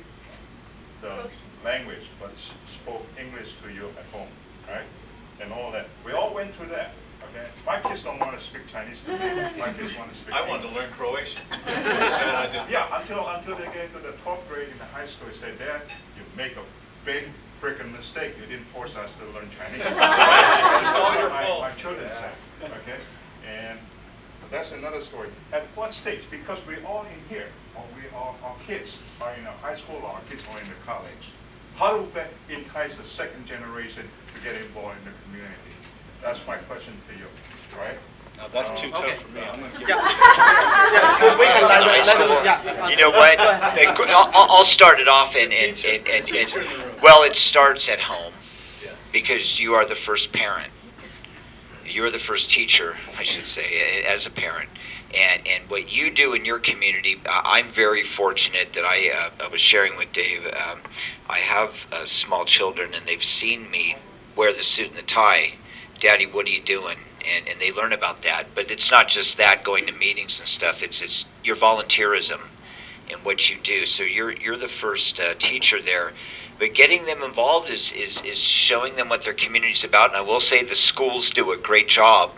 the language, but spoke English to you at home, right? And all that. We all went through that. Okay, my kids don't want to speak Chinese to me. My kids want to speak. I wanted to learn Croatian. Yeah, until they get to the 12th grade in the high school, they say, Dad, you make a big freaking mistake. You didn't force us to learn Chinese. That's what my children say. Okay, and that's another story. At what stage? Because we're all in here, or our kids are in a high school, or our kids are in the college. How do we entice the second generation to get involved in the community? That's my question to you, right? No, that's too tough for me. I'm going to give You know what? I'll start it off, and well, it starts at home because you are the first parent. You're the first teacher, I should say, as a parent. And what you do in your community, I'm very fortunate that I was sharing with Dave. I have small children, and they've seen me wear the suit and the tie. Daddy, what are you doing? And they learn about that. But it's not just that, going to meetings and stuff. It's your volunteerism and what you do. So you're the first teacher there. But getting them involved is showing them what their community's about. And I will say the schools do a great job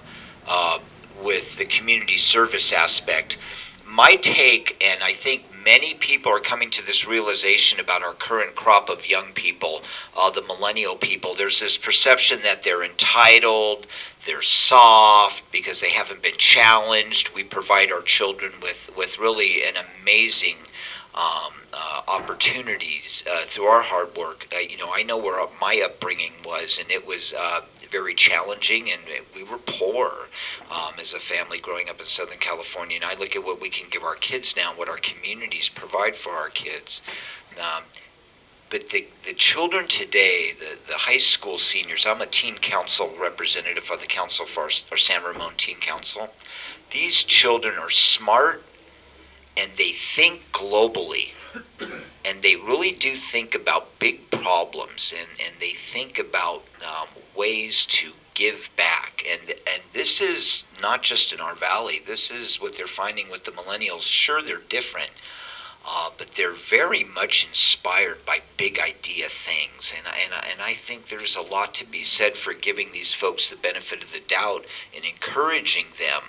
with the community service aspect. My take, and I think many people are coming to this realization about our current crop of young people, the millennial people. There's this perception that they're entitled, they're soft because they haven't been challenged. We provide our children with really an amazing opportunities through our hard work. I know where my upbringing was, and it was very challenging, and we were poor as a family growing up in Southern California. And I look at what we can give our kids now, what our communities provide for our kids. But the children today, the high school seniors, I'm a teen council representative of the council for our San Ramon Teen Council. These children are smart, and they think globally, and they really do think about big problems, and they think about ways to give back. And this is not just in our valley. This is what they're finding with the millennials. Sure, they're different, but they're very much inspired by big idea things. And I think there's a lot to be said for giving these folks the benefit of the doubt and encouraging them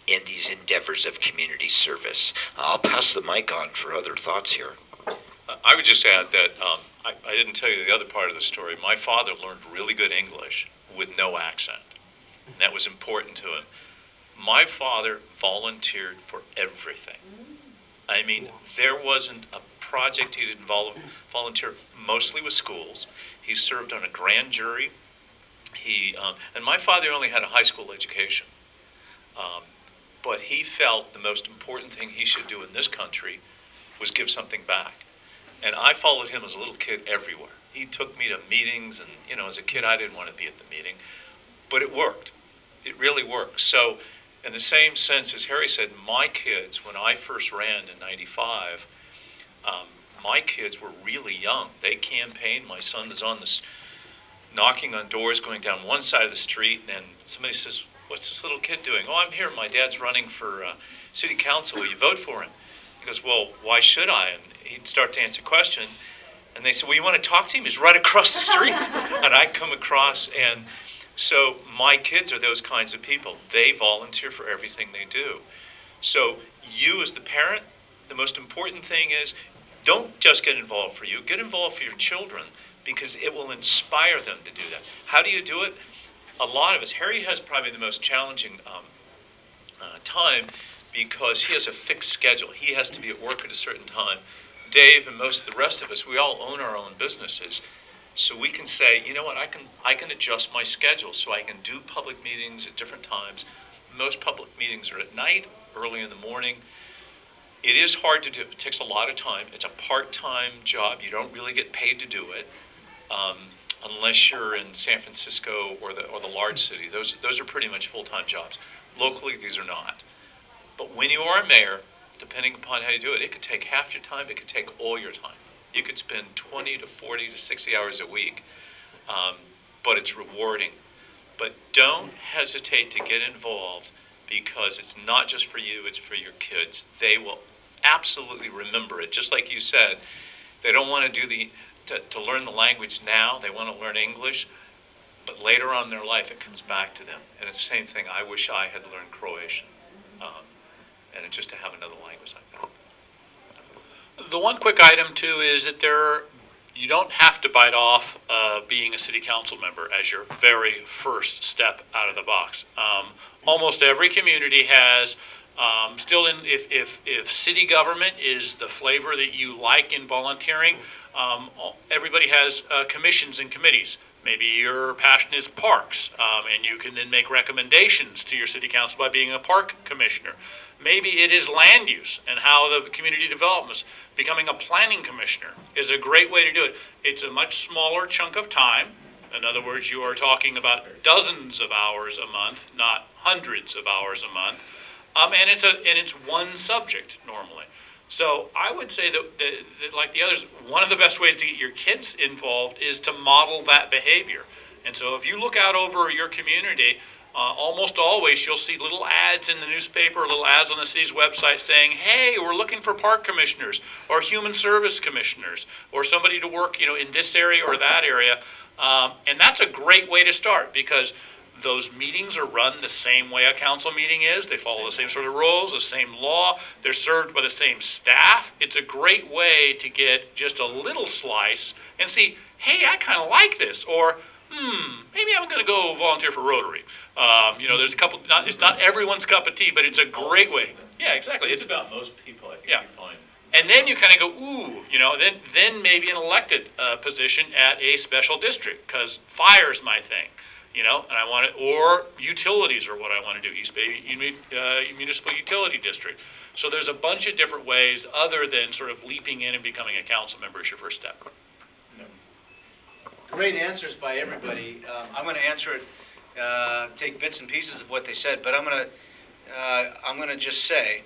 in these endeavors of community service. I'll pass the mic on for other thoughts here. I would just add that I didn't tell you the other part of the story. My father learned really good English with no accent, and that was important to him. My father volunteered for everything. I mean, there wasn't a project he didn't volunteer, mostly with schools. He served on a grand jury. And my father only had a high school education. But he felt the most important thing he should do in this country was give something back. And I followed him as a little kid everywhere. He took me to meetings, and as a kid I didn't want to be at the meeting, but it worked. It really worked. So in the same sense as Harry said, my kids, when I first ran in '95, my kids were really young. They campaigned. My son was on this, knocking on doors, going down one side of the street, and somebody says, "What's this little kid doing?" "Oh, I'm here. My dad's running for city council. Will you vote for him?" He goes, "Well, why should I?" And he'd start to answer a question, and they said, "Well, you want to talk to him? He's right across the street." And I come across, and so my kids are those kinds of people. They volunteer for everything they do. So you as the parent, the most important thing is don't just get involved for you. Get involved for your children, because it will inspire them to do that. How do you do it? A lot of us, Harry has probably the most challenging time, because he has a fixed schedule. He has to be at work at a certain time. Dave and most of the rest of us, we all own our own businesses. So we can say, you know what, I can adjust my schedule so I can do public meetings at different times. Most public meetings are at night, early in the morning. It is hard to do. It takes a lot of time. It's a part-time job. You don't really get paid to do it, unless you're in San Francisco or the large city. Those are pretty much full-time jobs. Locally, these are not. But when you are a mayor, depending upon how you do it, it could take half your time. It could take all your time. You could spend 20 to 40 to 60 hours a week, but it's rewarding. But don't hesitate to get involved, because it's not just for you, it's for your kids. They will absolutely remember it. Just like you said, they don't want to do to learn the language now. They want to learn English, but later on in their life it comes back to them. And it's the same thing. I wish I had learned Croatian, and just to have another language like that. The one quick item too is that you don't have to bite off being a city council member as your very first step out of the box. Almost every community has if city government is the flavor that you like in volunteering, everybody has commissions and committees. Maybe your passion is parks, and you can then make recommendations to your city council by being a park commissioner. Maybe it is land use and how the community developments. Becoming a planning commissioner is a great way to do it. It's a much smaller chunk of time. In other words, you are talking about dozens of hours a month, not hundreds of hours a month, and it's one subject normally. So I would say that like the others, one of the best ways to get your kids involved is to model that behavior. And so if you look out over your community, almost always you'll see little ads in the newspaper, little ads on the city's website saying, "Hey, we're looking for park commissioners or human service commissioners or somebody to work, in this area or that area." And that's a great way to start, because those meetings are run the same way a council meeting is. They follow the same sort of rules, the same law. They're served by the same staff. It's a great way to get just a little slice and see, hey, I kind of like this, or maybe I'm going to go volunteer for Rotary. There's a couple. It's not everyone's cup of tea, but it's a great way. Yeah, exactly. It's about most people, I think Yeah. you find. And then you kind of go, then maybe an elected position at a special district, because fire's my thing, and I want it, or utilities are what I want to do, East Bay Municipal Utility District. So there's a bunch of different ways other than sort of leaping in and becoming a council member is your first step. Great answers by everybody. I'm going to answer it, take bits and pieces of what they said, but I'm going to just say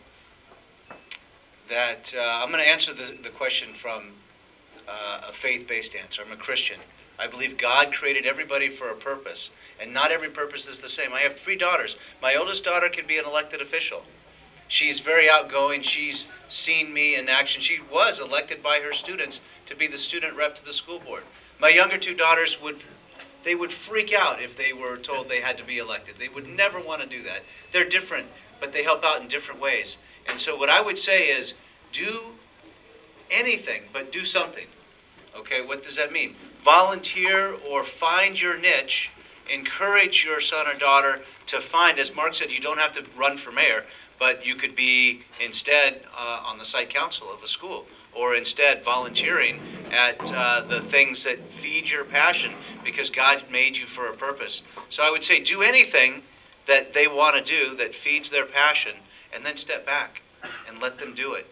that I'm going to answer the question from a faith-based answer. I'm a Christian. I believe God created everybody for a purpose, and not every purpose is the same. I have 3 daughters. My oldest daughter can be an elected official. She's very outgoing. She's seen me in action. She was elected by her students to be the student rep to the school board. My younger 2 daughters would freak out if they were told they had to be elected. They would never want to do that. They're different, but they help out in different ways. And so what I would say is, do anything, but do something. Okay, what does that mean? Volunteer or find your niche. Encourage your son or daughter to find, as Mark said, you don't have to run for mayor, but you could be instead on the site council of a school, or instead volunteering at the things that feed your passion, because God made you for a purpose. So I would say do anything that they want to do that feeds their passion, and then step back and let them do it,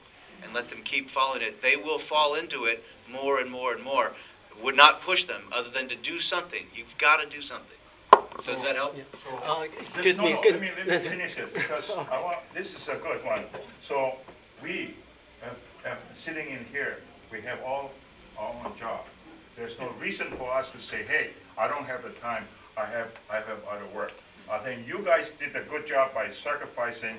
and let them keep following it. They will fall into it more and more and more. Would not push them other than to do something. You've got to do something. So does that help? Let me finish it, because this is a good one. So we, sitting in here, we have all our own job. There's no reason for us to say, hey, I don't have the time, I have other work. I think you guys did a good job by sacrificing.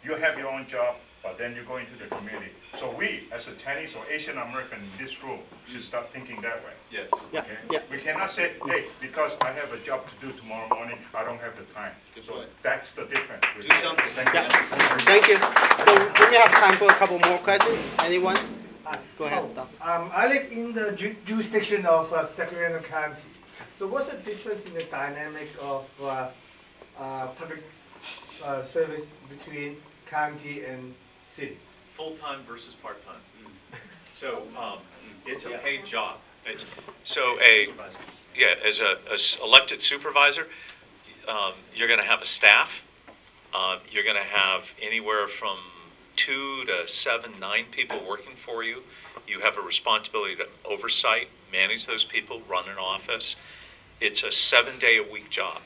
You have your own job, but then you go into the community. So we, as a Chinese or Asian American in this room, should start thinking that way. Yes. Okay? We cannot say, hey, because I have a job to do tomorrow morning, I don't have the time. So that's the difference. Do something. Thank you. Thank you. So we may have time for a couple more questions. Anyone? Go ahead, Doc. I live in the jurisdiction of Sacramento County. So what's the difference in the dynamic of public service between county and city? Full-time versus part-time. So it's a paid job. As a elected supervisor, you're going to have a staff. You're going to have anywhere from 2 to 7, 9 people working for you. You have a responsibility to oversight, manage those people, run an office. It's a 7-day-a-week job.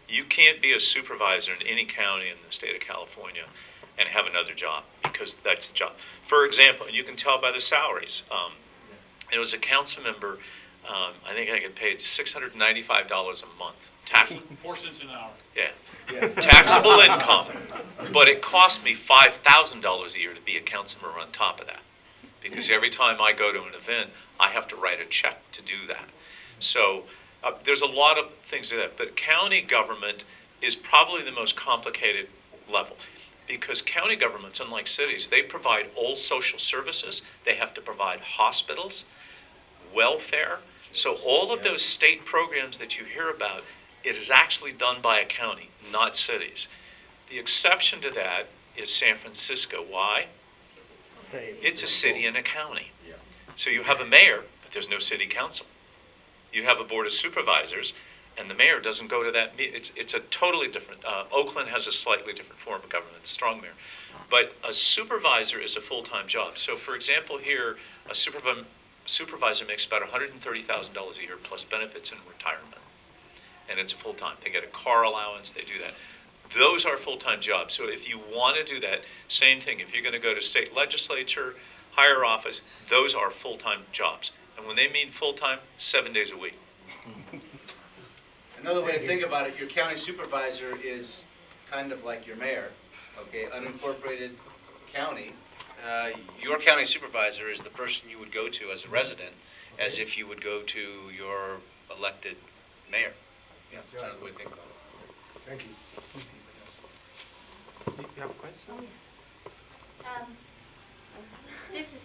You can't be a supervisor in any county in the state of California and have another job, because that's the job. For example, and you can tell by the salaries. It was a council member. I think I get paid $695 a month. 4 cents an hour. Yeah. Taxable income. But it cost me $5,000 a year to be a council member on top of that. Because every time I go to an event, I have to write a check to do that. So there's a lot of things to that. But county government is probably the most complicated level. Because county governments, unlike cities, they provide all social services. They have to provide hospitals, welfare. So all of those state programs that you hear about, it is actually done by a county, not cities. The exception to that is San Francisco. Why? It's a city and a county. So you have a mayor, but there's no city council. You have a board of supervisors, and the mayor doesn't go to that meeting. It's a totally different. Oakland has a slightly different form of government, strong mayor. But a supervisor is a full-time job. So for example here, a supervisor makes about $130,000 a year plus benefits and retirement. And it's full-time. They get a car allowance, they do that. Those are full-time jobs. So if you want to do that, same thing. If you're going to go to state legislature, higher office, those are full-time jobs. And when they mean full-time, 7 days a week. Another way to think about it, your county supervisor is kind of like your mayor, okay, unincorporated county. Your county supervisor is the person you would go to as a resident, as if you would go to your elected mayor. Yeah, that's another way to think about it. Thank you. You have a question? This is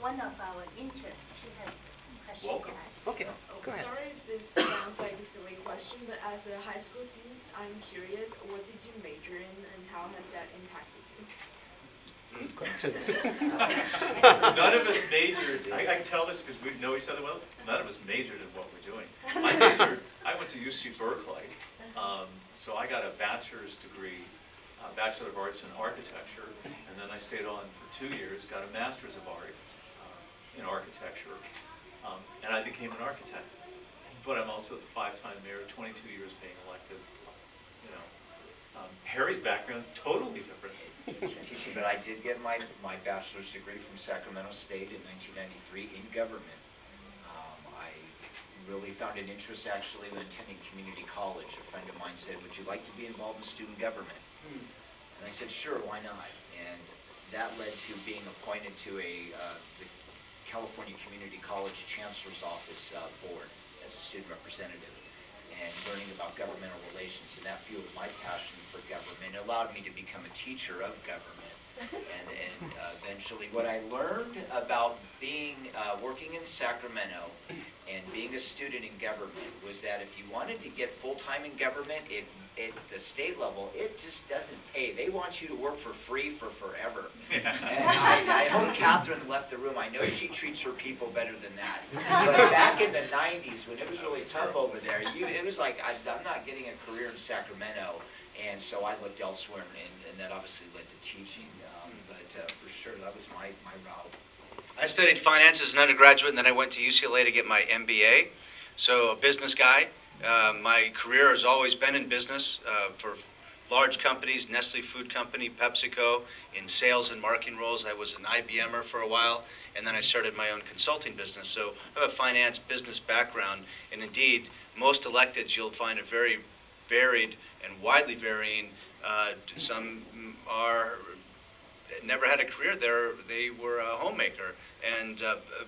one of our interns. She has a question Welcome. to ask. Okay, go ahead. Sorry if this sounds like a silly question, but as a high school student, I'm curious, what did you major in and how has that impacted you? Good question. None of us majored, I can tell this because we know each other well, none of us majored in what we're doing. I went to UC Berkeley, so I got a bachelor's degree, Bachelor of Arts in Architecture, and then I stayed on for 2 years, got a Master's of Arts in Architecture, and I became an architect. But I'm also the 5-time mayor, 22 years being elected, you know. Harry's background's totally different. Teaching, but I did get my bachelor's degree from Sacramento State in 1993 in government. I really found an interest actually when attending community college. A friend of mine said, "Would you like to be involved in student government?" And I said, "Sure, why not?" And that led to being appointed to the California Community College Chancellor's Office board as a student representative, and learning about governmental relations, and that fueled my passion for government. It allowed me to become a teacher of government, and eventually what I learned about working in Sacramento and being a student in government was that if you wanted to get full-time in government, at the state level, it just doesn't pay. They want you to work for free for forever. And I hope Catherine left the room. I know she treats her people better than that. But back in the 90s, when it was really tough over there, it was like, I'm not getting a career in Sacramento. And so I looked elsewhere, and that obviously led to teaching. But for sure, that was my route. I studied finance as an undergraduate, and then I went to UCLA to get my MBA. So a business guy. My career has always been in business for large companies, Nestle Food Company, PepsiCo, in sales and marketing roles. I was an IBMer for a while, and then I started my own consulting business. So I have a finance business background, and indeed, most electeds you'll find a very varied and widely varying. Some never had a career there. They were a homemaker and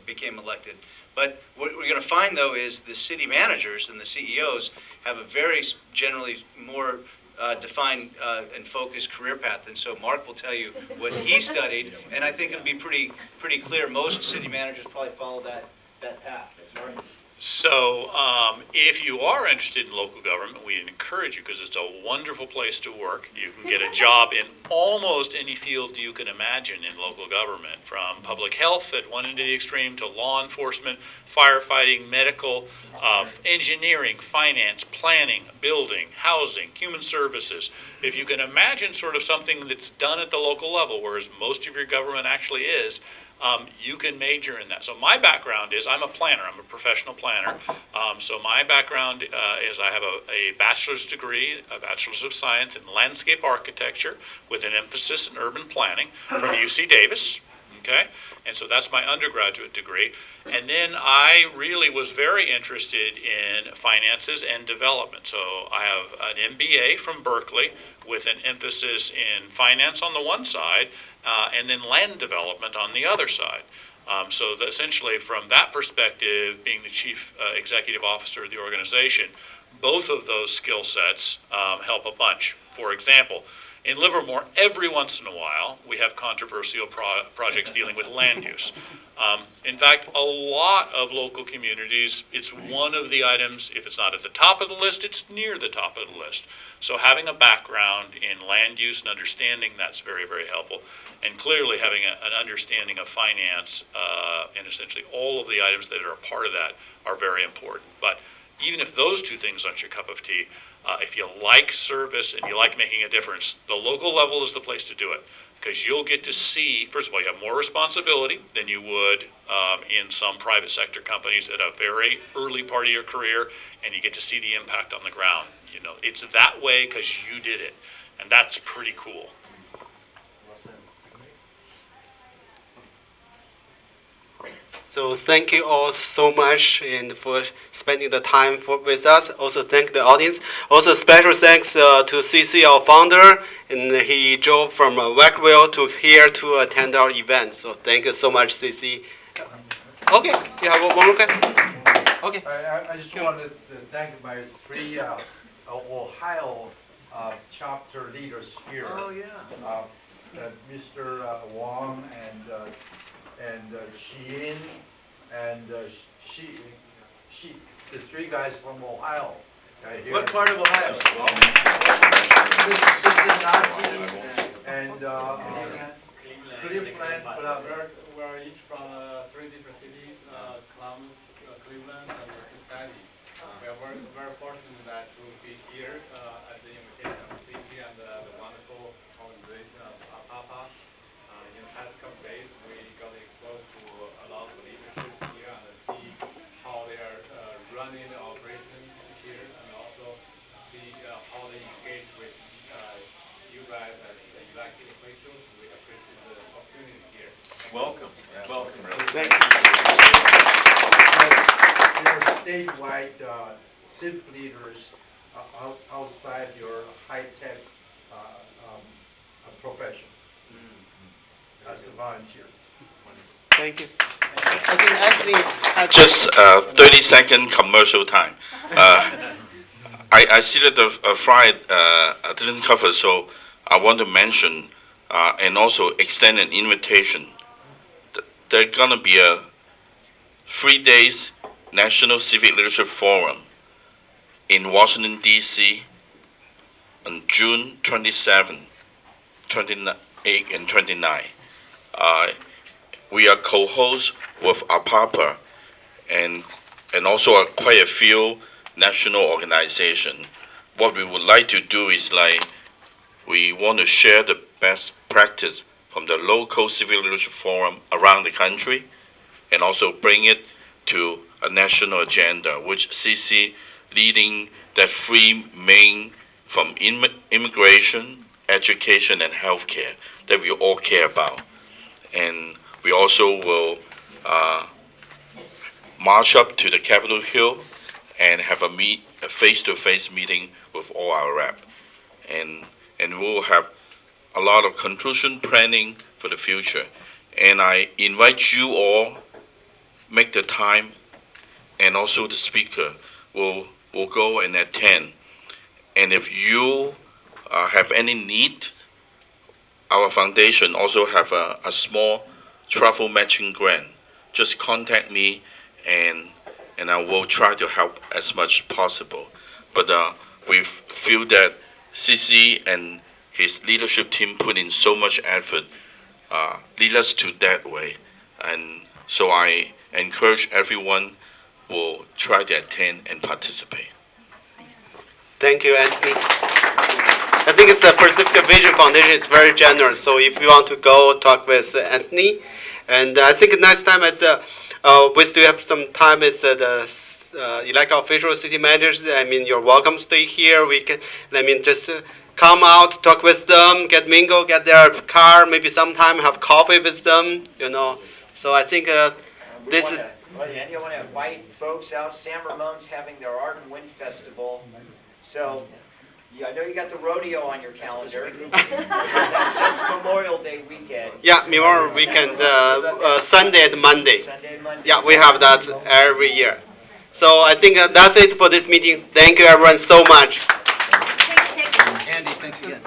became elected. But what we're going to find, though, is the city managers and the CEOs have a very generally more defined and focused career path. And so Mark will tell you what he studied, and I think it'll be pretty clear. Most city managers probably follow that path. Mark? So if you are interested in local government, we encourage you because it's a wonderful place to work. You can get a job in almost any field you can imagine in local government, from public health at one end of the extreme to law enforcement, firefighting, medical, engineering, finance, planning, building, housing, human services. If you can imagine sort of something that's done at the local level, whereas most of your government actually is, you can major in that. So my background is I'm a planner. I'm a professional planner. So my background is I have a bachelor's degree, a bachelor's of science in landscape architecture with an emphasis in urban planning from UC Davis. Okay, and so that's my undergraduate degree. And then I really was very interested in finances and development. So I have an MBA from Berkeley with an emphasis in finance on the one side, and then land development on the other side. So essentially, from that perspective, being the chief executive officer of the organization, both of those skill sets help a bunch. For example, in Livermore, every once in a while, we have controversial projects dealing with land use. In fact, a lot of local communities, it's one of the items, if it's not at the top of the list, it's near the top of the list. So having a background in land use and understanding that's very, very helpful. And clearly having an understanding of finance and essentially all of the items that are a part of that are very important. But even if those two things aren't your cup of tea, if you like service and you like making a difference, the local level is the place to do it. Because you'll get to see, first of all, you have more responsibility than you would in some private sector companies at a very early part of your career, and you get to see the impact on the ground. You know, it's that way because you did it, and that's pretty cool. So thank you all so much and for spending the time with us. Also thank the audience. Also special thanks to CC, our founder, and he drove from Wackville to here to attend our event. So thank you so much, CC. Okay, you have one more question? Okay. I just wanted to thank my three Ohio chapter leaders here. Oh, yeah. Mr. Wang and Xian and she, the three guys from Ohio. Here. What part of Ohio? Cincinnati and Cleveland. We're each from three different cities, Columbus, Cleveland, and Cincinnati. We are very, very fortunate that to be here at the invitation of CC and the wonderful organization of APAPA. In the past couple of days, we got exposed to a lot of leadership here and see how they are running the operations here, and also see how they engage with you guys as elected officials. We appreciate the opportunity here. Welcome. Welcome. Thank you. Your statewide civic leaders outside your high-tech profession as a volunteer. Thank you. I think Anthony has Just 30-second commercial time. I see that the slide didn't cover, so I want to mention and also extend an invitation. There's going to be a 3 days National Civic Leadership Forum in Washington, D.C. on June 27, 28, and 29. We are co-hosts with APAPA and also quite a few national organizations. What we would like to do is we want to share the best practice from the local civic leadership forum around the country and also bring it to a national agenda, which CC leading that three main from immigration, education, and healthcare that we all care about. And we also will march up to the Capitol Hill and have a face-to-face meeting with all our reps. And we'll have a lot of conclusion planning for the future. And I invite you all, make the time, and also the speaker will go and attend. And if you have any need, our foundation also have a small travel matching grant. Just contact me and I will try to help as much possible. But we feel that CC and his leadership team put in so much effort, lead us to that way. And so I encourage everyone will try to attend and participate. Thank you, Anthony. I think it's the Pacific Vision Foundation is very generous. So if you want to go talk with Anthony, and I think next time we still have some time with the elected officials, city managers. I mean, you're welcome to stay here. We can, just come out, talk with them, get mingle, get their car, maybe sometime have coffee with them. So I think this is. Andy, I want to invite folks out. San Ramon's having their Art and Wind Festival. So, I know you got the rodeo on your calendar. that's Memorial Day weekend. Yeah, Memorial weekend, Sunday and Monday. Sunday and Monday. Yeah, we have that every year. So I think that's it for this meeting. Thank you, everyone, so much. Andy, thanks again.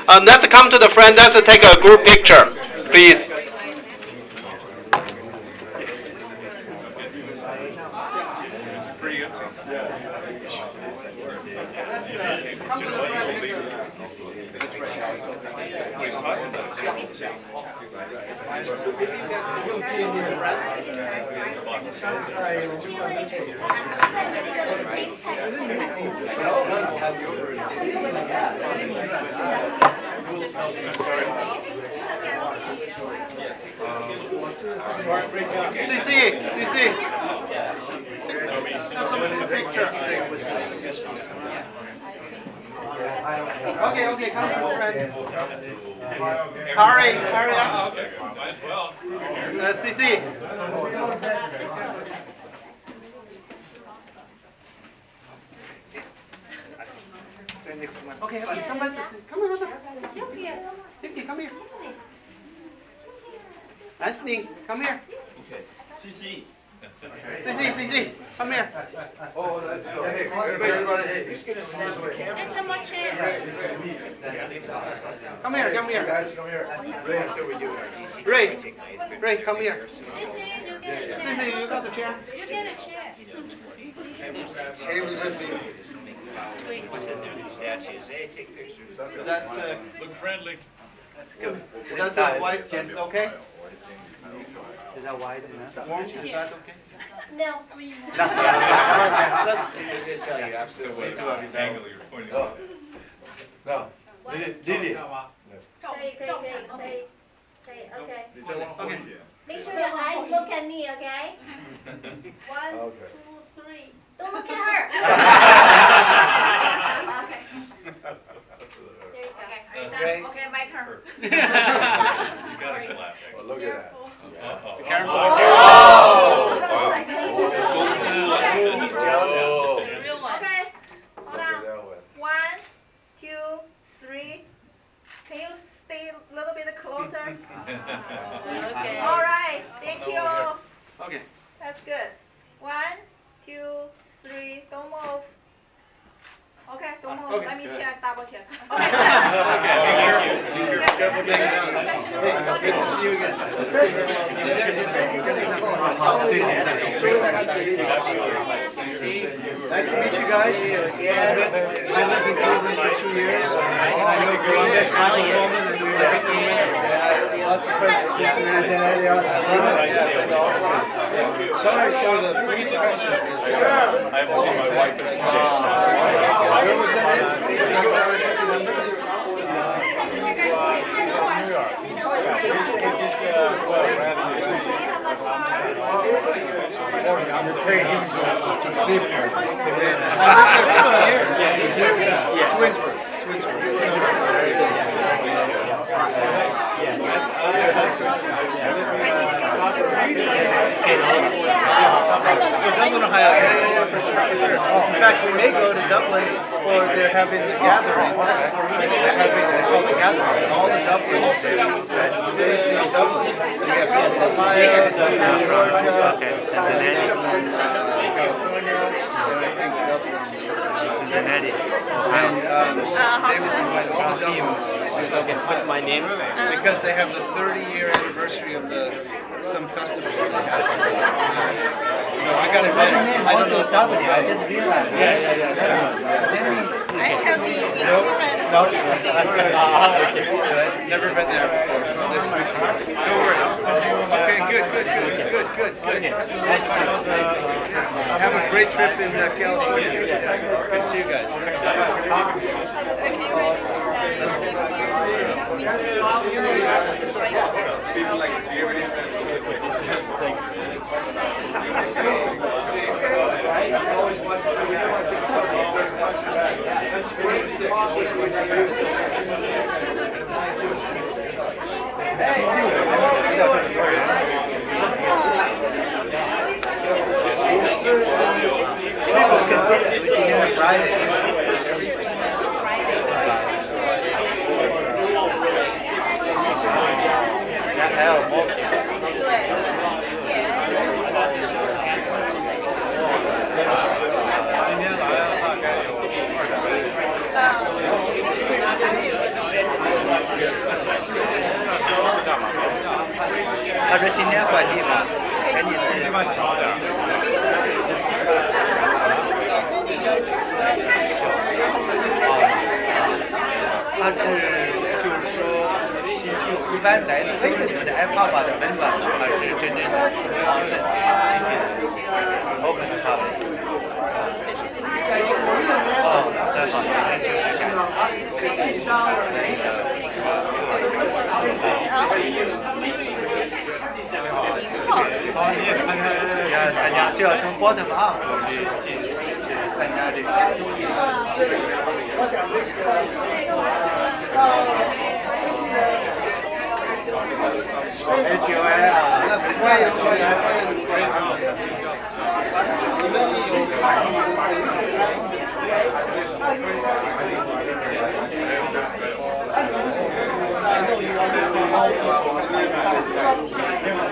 Let's come to the front. Let's take a group picture, please. CC. Okay, come to the front. Hurry up. Might as well. CC. Okay, come on. Come here. Anthony, come here. CC, come here. Oh, let's go. Everybody's running. Hey, who's gonna snap the camera? There's someone chair. Come here, come here. Guys, come here. Ray, so we're doing our DC. Ray, come here. You get a chair. Sissy, you got the chair? You get a chair. Statues, hey, take pictures. Is that, Look friendly. is that the white, okay? Is that wide enough? Warm, is that okay? No. Absolutely. Angle you're pointing at. No. Didi. Okay. Okay. Make sure your eyes look at me, okay? 1, Okay. 2, 3. Don't look at her. Okay. There you go. Okay, okay, my turn. You gotta slap. Well, look at that. Uh-oh. Careful. Okay, hold on. 1, 2, 3. Can you stay a little bit closer? Okay. All right, thank you. Okay. That's good. 1, 2, 3. Don't move. Okay, don't move. Okay, Let me good. check, double check. Okay. Careful, good to see you again. Nice to meet you guys. I lived in Cleveland for 2 years. I know Grace, Michael Bowman, and lots of friends in Cincinnati. Sorry for the police officer. I haven't seen my wife in Where was that? New York. You're taking him to Cleveland. Twinsburg. Dublin, Ohio. Yeah, for sure. In fact, we may go to Dublin for they're having the gathering. They're having they call the gathering. And all the Dublin cities in Dublin. We have Ohio, Georgia, Cincinnati, and they will invite all the Dublin to put my name because they have the 30-year anniversary of some festival that they have. So I got to I don't know Dublin. I just realized. Yeah. I have been in No. Never been there before. So nice to meet you. No worries. Okay, good. Have a great trip in California. Good to see you guys.他说今天换地方，赶紧去地方小点。他是就是说，一般来的都是你们的APAPA的 member，还是真正的open APAPA？哦，那好，你也参加，就要从 bottom up 去参加这个。HUI 啊，那欢迎。你们有。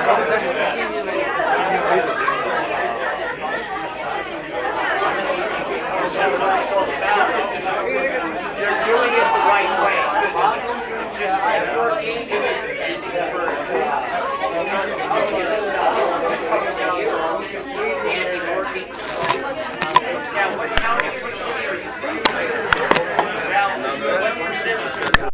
他们